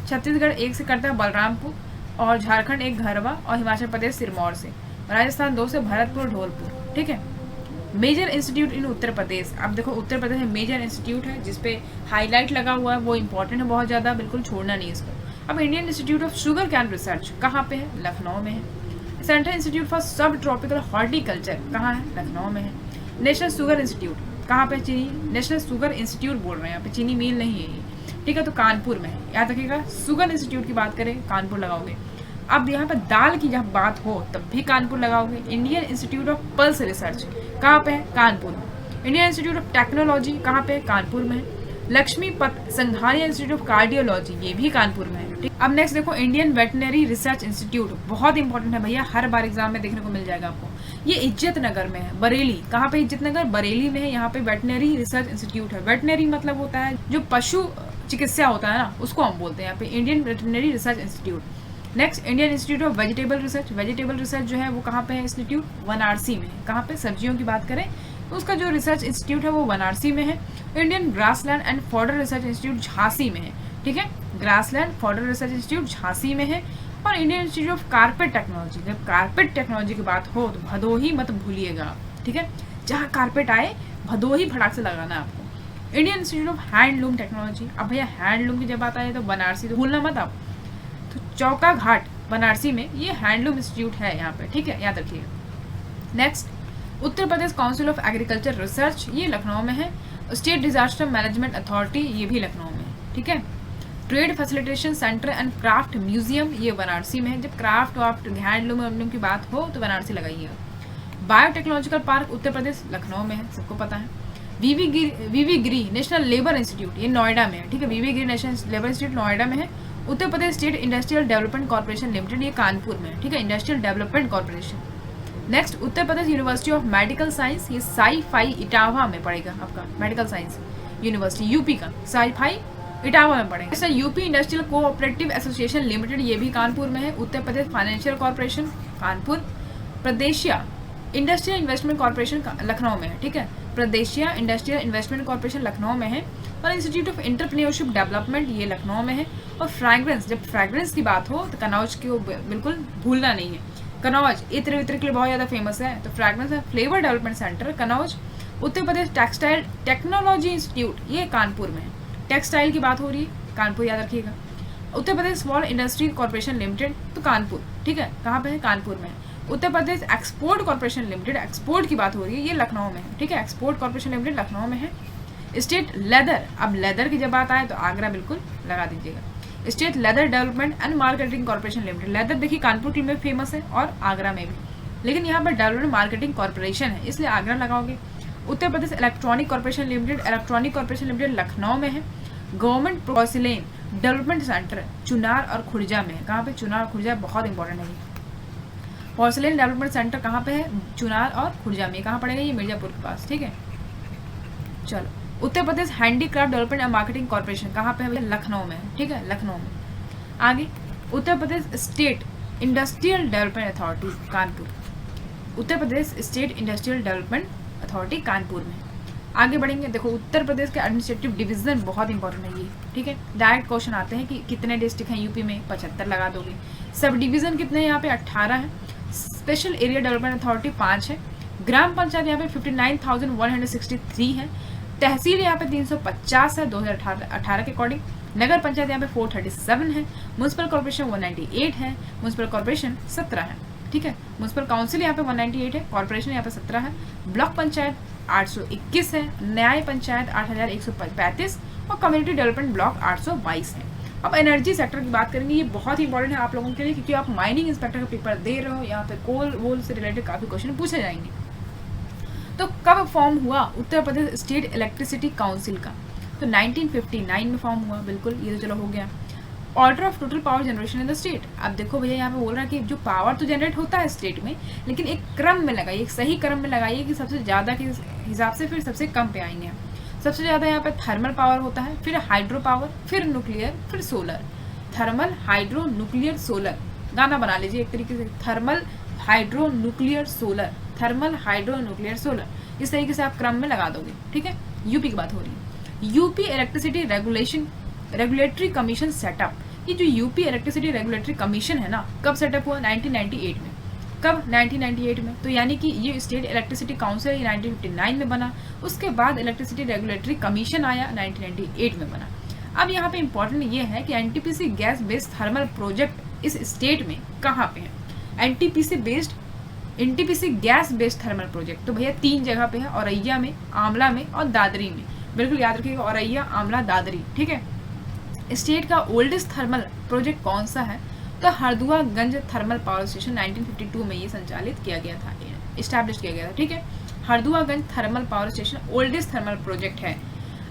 छत्तीसगढ़ 1 से करता है, बलरामपुर, और झारखंड 1 घरवा, और हिमाचल प्रदेश सिरमौर से। राजस्थान 2 से भरतपुर, ढोलपुर। ठीक है, मेजर इंस्टीट्यूट इन उत्तर प्रदेश, अब देखो उत्तर प्रदेश में मेजर इंस्टीट्यूट है जिसपे हाईलाइट लगा हुआ है, वो इंपॉर्टेंट है बहुत ज़्यादा, बिल्कुल छोड़ना नहीं इसको। अब Indian institute of sugar cane research कहाँ पे है? लखनऊ में है। सेंट्रल इंस्टीट्यूट फॉर सब ट्रॉपिकल हॉर्टिकल्चर कहाँ है? लखनऊ में है। नेशनल शुगर इंस्टीट्यूट कहाँ पे? चीनी नेशनल शुगर इंस्टीट्यूट बोल रहे हैं, यहाँ पे चीनी मिल नहीं है ये, ठीक है, तो कानपुर में है, याद रखिएगा। शुगर इंस्टीट्यूट की बात करें कानपुर लगाओगे। अब यहाँ पे दाल की जब बात हो तब भी कानपुर लगाओगे। Indian institute of pulse research कहाँ पे है? कानपुर में। इंडियन इंस्टीट्यूट ऑफ टेक्नोलॉजी कहाँ पे? कानपुर में है। लक्ष्मीपत संघानिया इंस्टीट्यूट ऑफ कार्डियोलॉजी ये भी कानपुर में है, ठीक। अब नेक्स्ट देखो इंडियन वेटनरी रिसर्च इंस्टीट्यूट, बहुत इंपॉर्टेंट है भैया, हर बार एग्जाम में देखने को मिल जाएगा आपको। ये इज्जत नगर में है, बरेली, कहाँ पे? इज्जत नगर बरेली में है। यहाँ पे वेटनरी रिसर्च इंस्टीट्यूट है। वेटनरी मतलब होता है जो पशु चिकित्सा होता है ना, उसको हम बोलते हैं यहाँ पे Indian veterinary research institute. Next Indian institute of vegetable research, vegetable research जो है वो कहाँ पे है? इंस्टीट्यूट वाराणसी में है। कहाँ पे? सब्जियों की बात करें तो उसका जो रिसर्च इंस्टीट्यूट है वो वाराणसी में है। Indian grassland and fodder research institute Jhansi में है, ठीक है, grassland fodder research institute Jhansi में है। और Indian institute of carpet technology, जब कारपेट टेक्नोलॉजी की बात हो तो भदोही मत भूलिएगा, ठीक है, जहाँ कारपेट आए भदोही फटाक से लगाना है आपको। Indian institute of handloom technology, अब भैया हैंडलूम की जब बात आए तो बनारसी तो भूलना मत आप, तो चौका घाट बनारसी में ये हैंडलूम इंस्टीट्यूट है यहाँ पे, ठीक है, याद रखिएगा। Next Uttar Pradesh council of agriculture research, ये लखनऊ में है। स्टेट डिजास्टर मैनेजमेंट अथॉरिटी, ये भी लखनऊ में है, ठीक है। Trade facilitation centre and craft museum, ये वाराणसी में है। जब क्राफ्ट वाफ्ट हैंडलूम की बात हो तो वाराणसी लगाइएगा। बायोटेक्नोलॉजिकल पार्क उत्तर प्रदेश लखनऊ में है, सबको पता है। V V Giri national labour institute, ये नोएडा में है, ठीक है, V V Giri national labour institute Noida में है। Uttar Pradesh state industrial development corporation limited, ये कानपुर में है, ठीक है, industrial development corporation. Next Uttar Pradesh university of medical science, ये साई फाई इटावा में पड़ेगा आपका, मेडिकल साइंस यूनिवर्सिटी यूपी का, साई फाई इटावा में पड़ेगा। जैसे UP industrial cooperative association limited, ये भी कानपुर में है। Uttar Pradesh financial corporation Kanpur. Pradeshiya industrial investment corporation Lucknow में है, ठीक है, Pradeshiya industrial investment corporation Lucknow में है। और इंस्टीट्यूट ऑफ एंटरप्रेन्योरशिप डेवलपमेंट, ये लखनऊ में है। और फ्रैग्रेंस, जब फ्रैग्रेंस की बात हो तो कनौज को बिल्कुल भूलना नहीं है। कनौज इत्र वित्र के लिए बहुत ज़्यादा फेमस है, तो fragrance and flavour development centre Kannauj. Uttar Pradesh textile technology institute, ये कानपुर में है। टेक्सटाइल की बात हो रही है, कानपुर याद रखिएगा। Uttar Pradesh small industry corporation limited, तो कानपुर, ठीक है, कहाँ पे है? कानपुर में है। उत्तर प्रदेश एक्सपोर्ट कॉर्पोरेशन लिमिटेड, एक्सपोर्ट की बात हो रही है, ये लखनऊ में है, ठीक है, एक्सपोर्ट कॉर्पोरेशन लिमिटेड लखनऊ में है। स्टेट लेदर, अब लेदर की जब बात आए तो आगरा बिल्कुल लगा दीजिएगा। State leather development and marketing corporation limited, leather देखिए कानपुर के में फेमस है और आगरा में भी, लेकिन यहाँ पर डेवलपमेंट मार्केटिंग कॉर्पोरेशन है इसलिए आगरा लगाओगे। Uttar Pradesh electronic corporation limited, electronic corporation limited Lucknow में है। Government porcelain development centre Chunar और खुर्जा में है, कहाँ पे? चुनार और खुर्जा, बहुत इंपॉर्टेंट है ये। पोर्सिलेन डेवलपमेंट सेंटर कहाँ पे है? चुनार और खुर्जा में, कहाँ पड़ेगा? ये मिर्जापुर के पास, ठीक है। चलो Uttar Pradesh handicraft development and marketing corporation कहाँ पे है? लखनऊ में है, ठीक है, लखनऊ में। आगे Uttar Pradesh state industrial development authority Kanpur, Uttar Pradesh state industrial development authority Kanpur में। आगे बढ़ेंगे, देखो उत्तर प्रदेश के एडमिनिस्ट्रेटिव डिवीजन बहुत इंपॉर्टेंट है ये, ठीक है, डायरेक्ट क्वेश्चन आते हैं कि कितने डिस्ट्रिक्ट हैं यूपी में? 75 लगा दोगे। सब डिवीजन कितने हैं यहाँ पे? 18 है। स्पेशल एरिया डेवलपमेंट अथॉरिटी 5 है। ग्राम पंचायत यहाँ पे 59,163 है। तहसील यहाँ पे 350 है 2018 के अकॉर्डिंग। नगर पंचायत यहाँ पे 437 है। म्यूनसिपल कॉर्पोरेशन 198 है। म्यूनसिपल कॉर्पोरेशन 17 है, ठीक है। म्यूनसिपल काउंसिल यहाँ पे 198 है। कॉर्पोरेशन यहाँ पे 17 है। ब्लॉक पंचायत 821 है। न्याय पंचायत 8135 और कम्युनिटी डेवलपमेंट ब्लॉक 822 है। अब एनर्जी सेक्टर की बात करेंगे, ये बहुत इंपॉर्टेंट है आप लोगों के लिए क्योंकि आप माइनिंग इंस्पेक्टर का पेपर दे रहे हो, यहाँ पे कोल वोल से रिलेटेड काफ़ी क्वेश्चन पूछे जाएंगे। तो कब फॉर्म हुआ उत्तर प्रदेश स्टेट इलेक्ट्रिसिटी काउंसिल का? तो 1959 में फॉर्म हुआ, बिल्कुल, ये तो चलो हो गया। Order of total power generation in the state, अब देखो भैया यहाँ पे बोल रहा है कि जो पावर तो जनरेट होता है स्टेट में, लेकिन एक क्रम में लगाइए, एक सही क्रम में लगाइए कि सबसे ज़्यादा के हिसाब से फिर सबसे कम पे आएंगे। सबसे ज़्यादा यहाँ पे थर्मल पावर होता है, फिर हाइड्रो पावर, फिर न्यूक्लियर, फिर solar. Thermal, hydro, nuclear, solar, गाना बना लीजिए एक तरीके से, thermal, hydro, nuclear, solar, thermal, hydro, nuclear, solar, इस तरीके से आप क्रम में लगा दोगे, ठीक है। यूपी की बात हो रही है। UP electricity regulatory commission setup, ये जो यूपी इलेक्ट्रिसिटी रेगुलेटरी कमीशन है ना, कब सेटअप हुआ? 1998 में। कब? 1998 में। तो यानी कि ये स्टेट इलेक्ट्रिसिटी काउंसिल 1959 में बना, उसके बाद इलेक्ट्रिसिटी रेगुलेटरी कमीशन आया 1998 में बना। अब यहाँ पे इम्पोर्टेंट ये है कि NTPC gas based thermal project इस स्टेट में कहाँ पे है? NTPC gas based thermal project तो भैया 3 जगह पे है, औरैया में, आंवला में और दादरी में। बिल्कुल याद रखिएगा, औरैया, आंवला, दादरी, ठीक है। स्टेट का ओल्डेस्ट थर्मल प्रोजेक्ट कौन सा है? तो हरदुआगंज थर्मल पावर स्टेशन 1952 में ये संचालित किया गया था, इस्टेब्लिश किया गया था, ठीक है। Harduaganj thermal power station oldest thermal project है।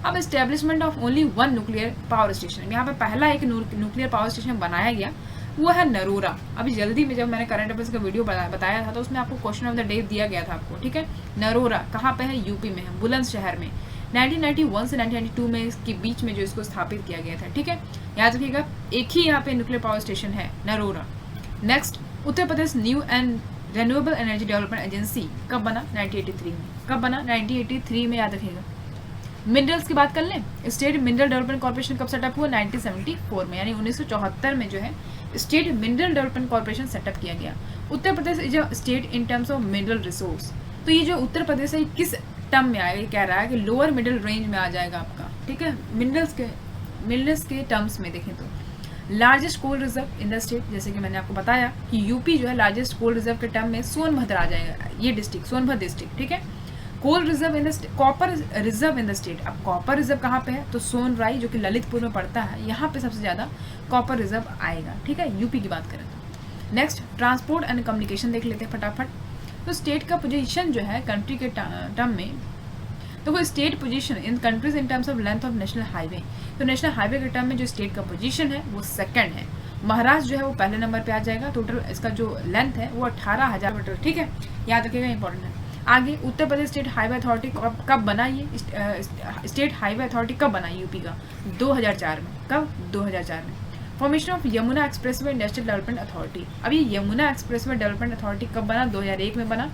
अब establishment of only 1 nuclear power station, यहाँ पे पहला एक न्यूक्लियर पावर स्टेशन बनाया गया, वो है नरोरा। अभी जल्दी में जब मैंने करंट अफेयर्स का वीडियो बताया था तो उसमें आपको क्वेश्चन ऑफ द डे दिया गया था आपको, ठीक है। नरोरा कहाँ पे है? यूपी में है, बुलंदशहर में। 1991 से 1992 में इसके बीच में जो इसको स्थापित किया गया था, ठीक है। याद रखिएगा, एक ही यहाँ पे न्यूक्लियर पावर स्टेशन है, Narora. Next, Uttar Pradesh new and renewable energy development agency कब बना? 1983 में। कब बना? 1983 में, याद रखिएगा। मिनरल्स की बात कर लें, स्टेट मिनरल डेवलपमेंट कॉर्पोरेशन कब सेटअप हुआ? 1974 में, यानी 1974 में जो है state mineral development corporation setup किया गया। Uttar Pradesh is a state in terms of mineral resource. तो ये जो उत्तर प्रदेश है किस टर्म में आएगा? ये कह रहा है कि लोअर मिडिल रेंज में आ जाएगा आपका, ठीक है। मिनरल्स के टर्म्स में देखें तो largest coal reserve in the state, जैसे कि मैंने आपको बताया कि यूपी जो है लार्जेस्ट कोल रिजर्व के टर्म में सोनभद्र आ जाएगा, ये डिस्ट्रिक्ट सोनभद्र डिस्ट्रिक्ट, ठीक है। Coal reserve in the copper reserve in the state, अब कॉपर रिजर्व कहाँ पे है? तो सोनराई जो कि ललितपुर में पड़ता है, यहाँ पे सबसे ज़्यादा कॉपर रिजर्व आएगा, ठीक है, यूपी की बात करें तो। नेक्स्ट, ट्रांसपोर्ट एंड कम्युनिकेशन देख लेते हैं फटाफट। तो स्टेट का पोजीशन जो है कंट्री के टर्म में, तो वो state position in countries in terms of length of national highway, तो नेशनल हाईवे के टर्म में जो स्टेट का पोजीशन है वो सेकंड है। महाराष्ट्र जो है वो पहले नंबर पे आ जाएगा, टोटल इसका जो लेंथ है वो 18,000 मीटर, ठीक है, याद रखिएगा, इंपॉर्टेंट है। आगे, Uttar Pradesh state highway authority कब बना? ये स्टेट हाईवे अथॉरिटी कब बना यूपी का? 2004 में। कब? 2004 में। Formation of Yamuna expressway industrial development authority, अब ये यमुना एक्सप्रेसवे डेवलपमेंट अथॉरिटी कब बना? 2001 में बना।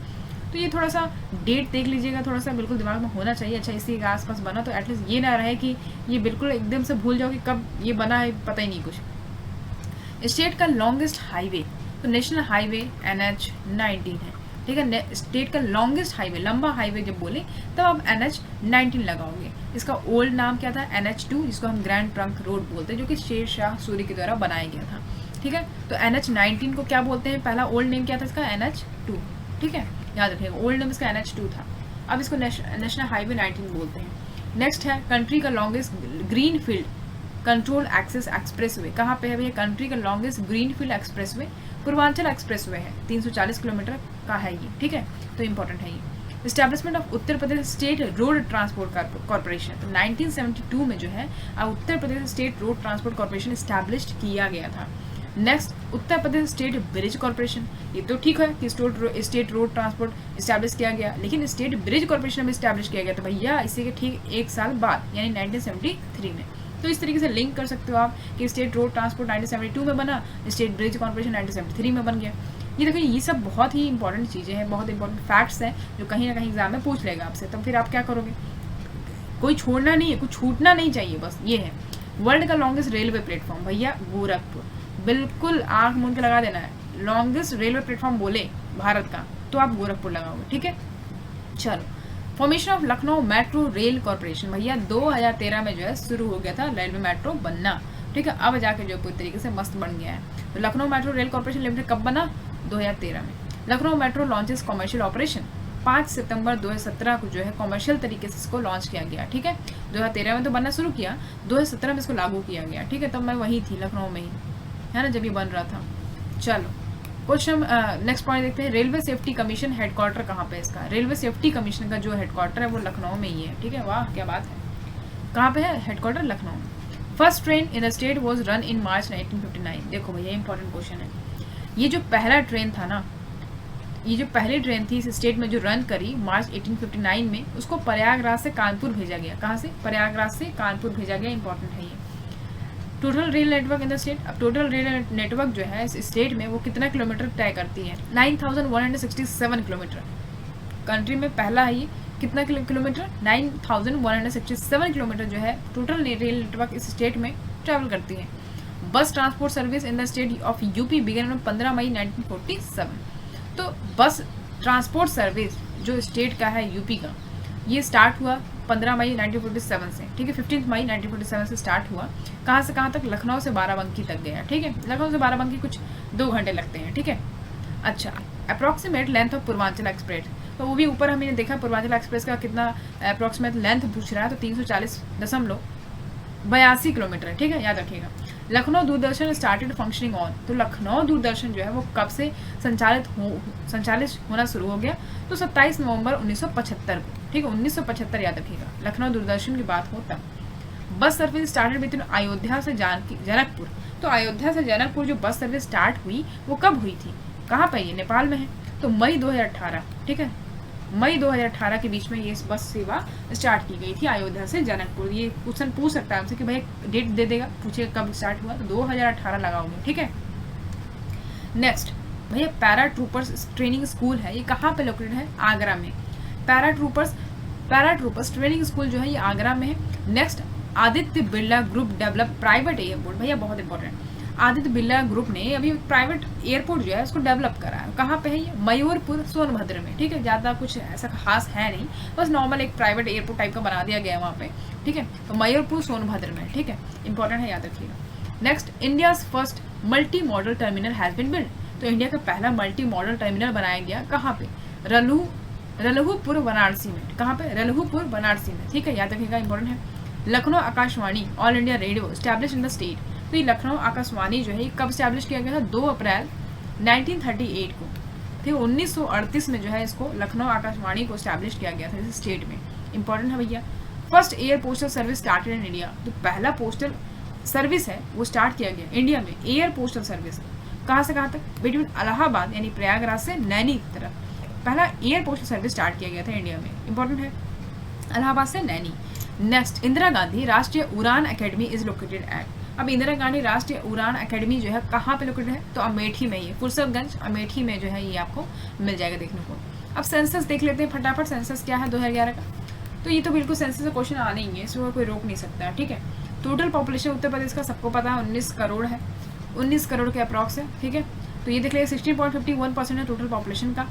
तो ये थोड़ा सा डेट देख लीजिएगा, थोड़ा सा बिल्कुल दिमाग में होना चाहिए। अच्छा, इसी के आसपास बना तो एटलीस्ट ये ना रहे कि ये बिल्कुल एकदम से भूल जाओ कि कब ये बना है, पता ही नहीं कुछ। स्टेट का लॉन्गेस्ट हाईवे, तो नेशनल हाईवे NH-19 है, ठीक है। स्टेट का लॉन्गेस्ट हाईवे, लंबा हाईवे जब बोले तब आप NH-19 लगाओगे। इसका ओल्ड नाम क्या था? NH-2, जिसको हम ग्रैंड ट्रंक रोड बोलते हैं, जो कि शेर शाह सूरी के द्वारा बनाया गया था, ठीक है। तो NH-19 को क्या बोलते हैं? पहला ओल्ड नेम क्या था इसका? NH-2, ठीक है, याद रखिएगा, ओल्ड नेम इसका NH-2 था। अब इसको नेशनल हाईवे 19 बोलते हैं। नेक्स्ट है कंट्री का longest green field control access expressway, कहाँ पे है भैया? कंट्री का longest green field expressway Purvanchal expressway है, 340 किलोमीटर का है ये, ठीक है, तो इंपॉर्टेंट है ये। Establishment of Uttar Pradesh state road transport corporation, तो 1972 में जो है Uttar Pradesh state road transport corporation establish किया गया था। Next, Uttar Pradesh state bridge corporation, ये तो ठीक है कि स्टेट रोड ट्रांसपोर्ट इस्टेब्लिश किया गया, लेकिन स्टेट ब्रिज कॉर्पोरेशन में इस्टेब्लिश किया गया तो भैया इसी के ठीक 1 साल बाद, यानी 1973 में। तो इस तरीके से लिंक कर सकते हो आप कि स्टेट रोड ट्रांसपोर्ट 1972 में बना, स्टेट ब्रिज कॉर्पोरेशन 1973 में बन गया। ये देखिए, ये सब बहुत ही इंपॉर्टेंट चीज़ें हैं, बहुत इंपॉर्टेंट फैक्ट्स हैं जो कहीं ना कहीं एग्जाम में पूछ लेगा आपसे, तो फिर आप क्या करोगे? कोई छोड़ना नहीं है, कुछ छूटना नहीं चाहिए, बस ये है। वर्ल्ड का लॉन्गेस्ट रेलवे प्लेटफॉर्म भैया गोरखपुर, बिल्कुल आंख मूंद के लगा देना है। लॉन्गेस्ट रेलवे प्लेटफॉर्म बोले भारत का तो आप गोरखपुर लगाओगे, ठीक है। चलो, formation of Lucknow metro rail corporation भैया 2013 में जो है शुरू हो गया था रेलवे मेट्रो बनना, ठीक है। अब जाके जो पूरी तरीके से मस्त बन गया है। तो Lucknow metro rail corporation limited कब बना? 2013 में। Lucknow metro launches commercial operation, 5 सितंबर 2017 को जो है कॉमर्शियल तरीके से इसको लॉन्च किया गया, ठीक है। 2013 में तो बनना शुरू किया, 2017 में इसको लागू किया गया, ठीक है। तब मैं वहीं थी, लखनऊ में ही, है ना, जब ये बन रहा था। चलो, क्वेश्चन नेक्स्ट पॉइंट देखते हैं। रेलवे सेफ्टी कमीशन हेडक्वार्टर कहाँ पे है इसका? रेलवे सेफ्टी कमीशन का जो हेडक्वार्टर है वो लखनऊ में ही है, ठीक है। वाह, क्या बात है। कहाँ पे है हेडक्वार्टर? लखनऊ में। First train in the state was run in March 1959। देखो भैया, इंपॉर्टेंट क्वेश्चन है। ये जो पहला ट्रेन था ना, ये जो पहली ट्रेन थी इस स्टेट में जो रन करी मार्च 1859 में, उसको प्रयागराज से कानपुर भेजा गया। कहाँ से? प्रयागराज से कानपुर भेजा गया, इंपॉर्टेंट है ये। Total rail network in the state, अब टोटल रेल नेटवर्क जो है इस स्टेट में वो कितना किलोमीटर तय करती है? 9167 किलोमीटर। कंट्री में पहला है ये, कितना किलोमीटर? 9167 किलोमीटर जो है टोटल रेल नेटवर्क इस स्टेट में ट्रैवल करती है। Bus transport service in the state of UP began on 15 May 1947। तो बस ट्रांसपोर्ट सर्विस जो स्टेट का है यूपी का, ये स्टार्ट हुआ 15 मई 1947 से, ठीक है, 15 मई 1947 से स्टार्ट हुआ। कहाँ से कहाँ तक? लखनऊ से बाराबंकी तक गया, ठीक है। लखनऊ से बाराबंकी कुछ 2 घंटे लगते हैं, ठीक है। अच्छा, approximate length of Purvanchal express, तो वो भी ऊपर हमने देखा पूर्वांचल एक्सप्रेस का कितना अप्रॉक्सीमेट लेंथ पूछ रहा है, तो 340.82 किलोमीटर, ठीक है, याद रखिएगा। Lucknow Doordarshan started functioning on, तो लखनऊ दूरदर्शन जो है वो कब से संचालित होना शुरू हो गया? तो 27 नवंबर 1975 को, ठीक है, 1975 याद रखिएगा। लखनऊ दूरदर्शन की बात हो तब। Bus service started between Ayodhya से जनकपुर, तो अयोध्या से जनकपुर जो बस सर्विस स्टार्ट हुई वो कब हुई थी? कहाँ पर? ये नेपाल में है। तो मई 2018, ठीक है, मई 2018 के बीच में ये बस सेवा स्टार्ट की गई थी अयोध्या से जनकपुर। ये क्वेश्चन पूछ सकता है हमसे कि भाई डेट दे देगा, पूछेगा कब स्टार्ट हुआ, तो 2018 लगाओगे, ठीक है। नेक्स्ट भैया पैरा ट्रूपर्स ट्रेनिंग स्कूल है, ये कहाँ पे लोकेटेड है? आगरा में। पैरा ट्रूपर्स ट्रेनिंग स्कूल जो है ये आगरा में है। Next Aditya Birla group develop private airport, भैया बहुत इंपॉर्टेंट, आदित्य बिरला ग्रुप ने अभी प्राइवेट एयरपोर्ट जो है उसको डेवलप करा है। कहाँ पे है ये? मयूरपुर सोनभद्र में, ठीक है। ज़्यादा कुछ ऐसा खास है नहीं, बस नॉर्मल एक प्राइवेट एयरपोर्ट टाइप का बना दिया गया है वहाँ पे, ठीक है। तो मयूरपुर सोनभद्र में, ठीक है, इंपॉर्टेंट है, याद रखिएगा। Next India's first multi model terminal has been build, तो इंडिया का पहला मल्टी मॉडल टर्मिनल बनाया गया कहाँ पे? रलहुपुर वाराणसी में। कहाँ पे? रलहुपुर वाराणसी में, ठीक है, याद रखिएगा, इंपॉर्टेंट है। Lucknow Akashvani all India radio establish in the state, तो ये लखनऊ आकाशवाणी जो है ये कब स्टैब्लिश किया गया था? 2 अप्रैल 1938 को, ठीक है। 1938 में जो है इसको लखनऊ आकाशवाणी को स्टैब्लिश किया गया था इस स्टेट में, इंपॉर्टेंट है भैया। First air postal service started in India, तो पहला पोस्टल सर्विस है वो स्टार्ट किया गया इंडिया में, एयर पोस्टल सर्विस। कहाँ से कहाँ तक? बिटवीन इलाहाबाद यानी प्रयागराज से नैनी की तरफ पहला एयर पोस्टल सर्विस स्टार्ट किया गया था इंडिया में, इंपॉर्टेंट है, इलाहाबाद से नैनी। नेक्स्ट इंदिरा गांधी राष्ट्रीय उड़ान अकेडमी इज लोकेटेड एट, अब इंदिरा गांधी राष्ट्रीय उड़ान अकेडमी जो है कहाँ पे लोकेटेड है? तो अमेठी में, ये फुरसतगंज अमेठी में जो है ये आपको मिल जाएगा देखने को। अब सेंसस देख लेते हैं फटाफट, सेंसस क्या है 2011 का, तो ये तो बिल्कुल सेंसस का क्वेश्चन आने ही है, इसको कोई रोक नहीं सकता, ठीक है। टोटल पॉपुलेशन उत्तर प्रदेश का सबको पता है 19 करोड़ है, 19 करोड़ के अप्रॉक्स है, ठीक है। तो ये देख लिया 16.51% है टोटल पॉपुलेशन का।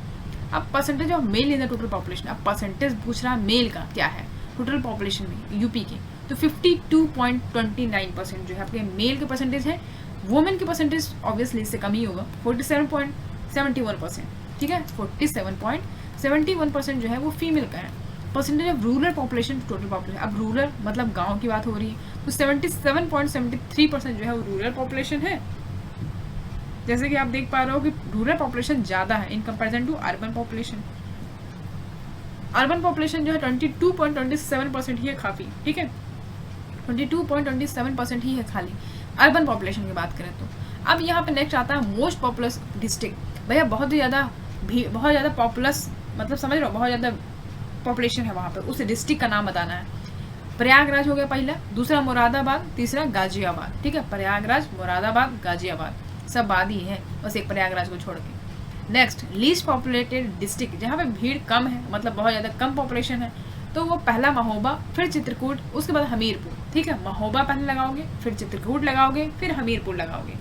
अब percentage of male in the total population, अब परसेंटेज पूछ रहा मेल का क्या है टोटल पॉपुलेशन में यूपी के, तो 52.29% जो है आपके मेल के परसेंटेज है। वुमेन की परसेंटेज ऑब्वियसली इससे कम ही होगा, 47.71%, ठीक है, 47.71% जो है वो फीमेल का है। Percentage of rural population total population, अब रूरल मतलब गांव की बात हो रही है, तो 77.73% जो है वो रूरल पॉपुलेशन है। जैसे कि आप देख पा रहे हो कि रूरल पॉपुलेशन ज़्यादा है in comparison to urban population. Urban population जो है 22.27% ही है काफ़ी, ठीक है, 22.27% ही है खाली अर्बन पॉपुलेशन की बात करें तो। अब यहाँ पे नेक्स्ट आता है मोस्ट पॉपुलस डिस्ट्रिक्ट, भैया बहुत ज़्यादा पॉपुलस मतलब समझ रहे हो, बहुत ज़्यादा पॉपुलेशन है वहाँ पे, उस डिस्ट्रिक्ट का नाम बताना है। प्रयागराज हो गया पहला, दूसरा मुरादाबाद, तीसरा गाजियाबाद, ठीक है, प्रयागराज मुरादाबाद गाजियाबाद सब बाद ही है, बस एक प्रयागराज को छोड़ के। नेक्स्ट लीस्ट पॉपुलेटेड डिस्ट्रिक्ट, जहाँ पे भीड़ कम है मतलब बहुत ज़्यादा कम पॉपुलेशन है, तो वो पहला महोबा, फिर चित्रकूट, उसके बाद हमीरपुर, ठीक है, महोबा पहले लगाओगे, फिर चित्रकूट लगाओगे, फिर हमीरपुर लगाओगे।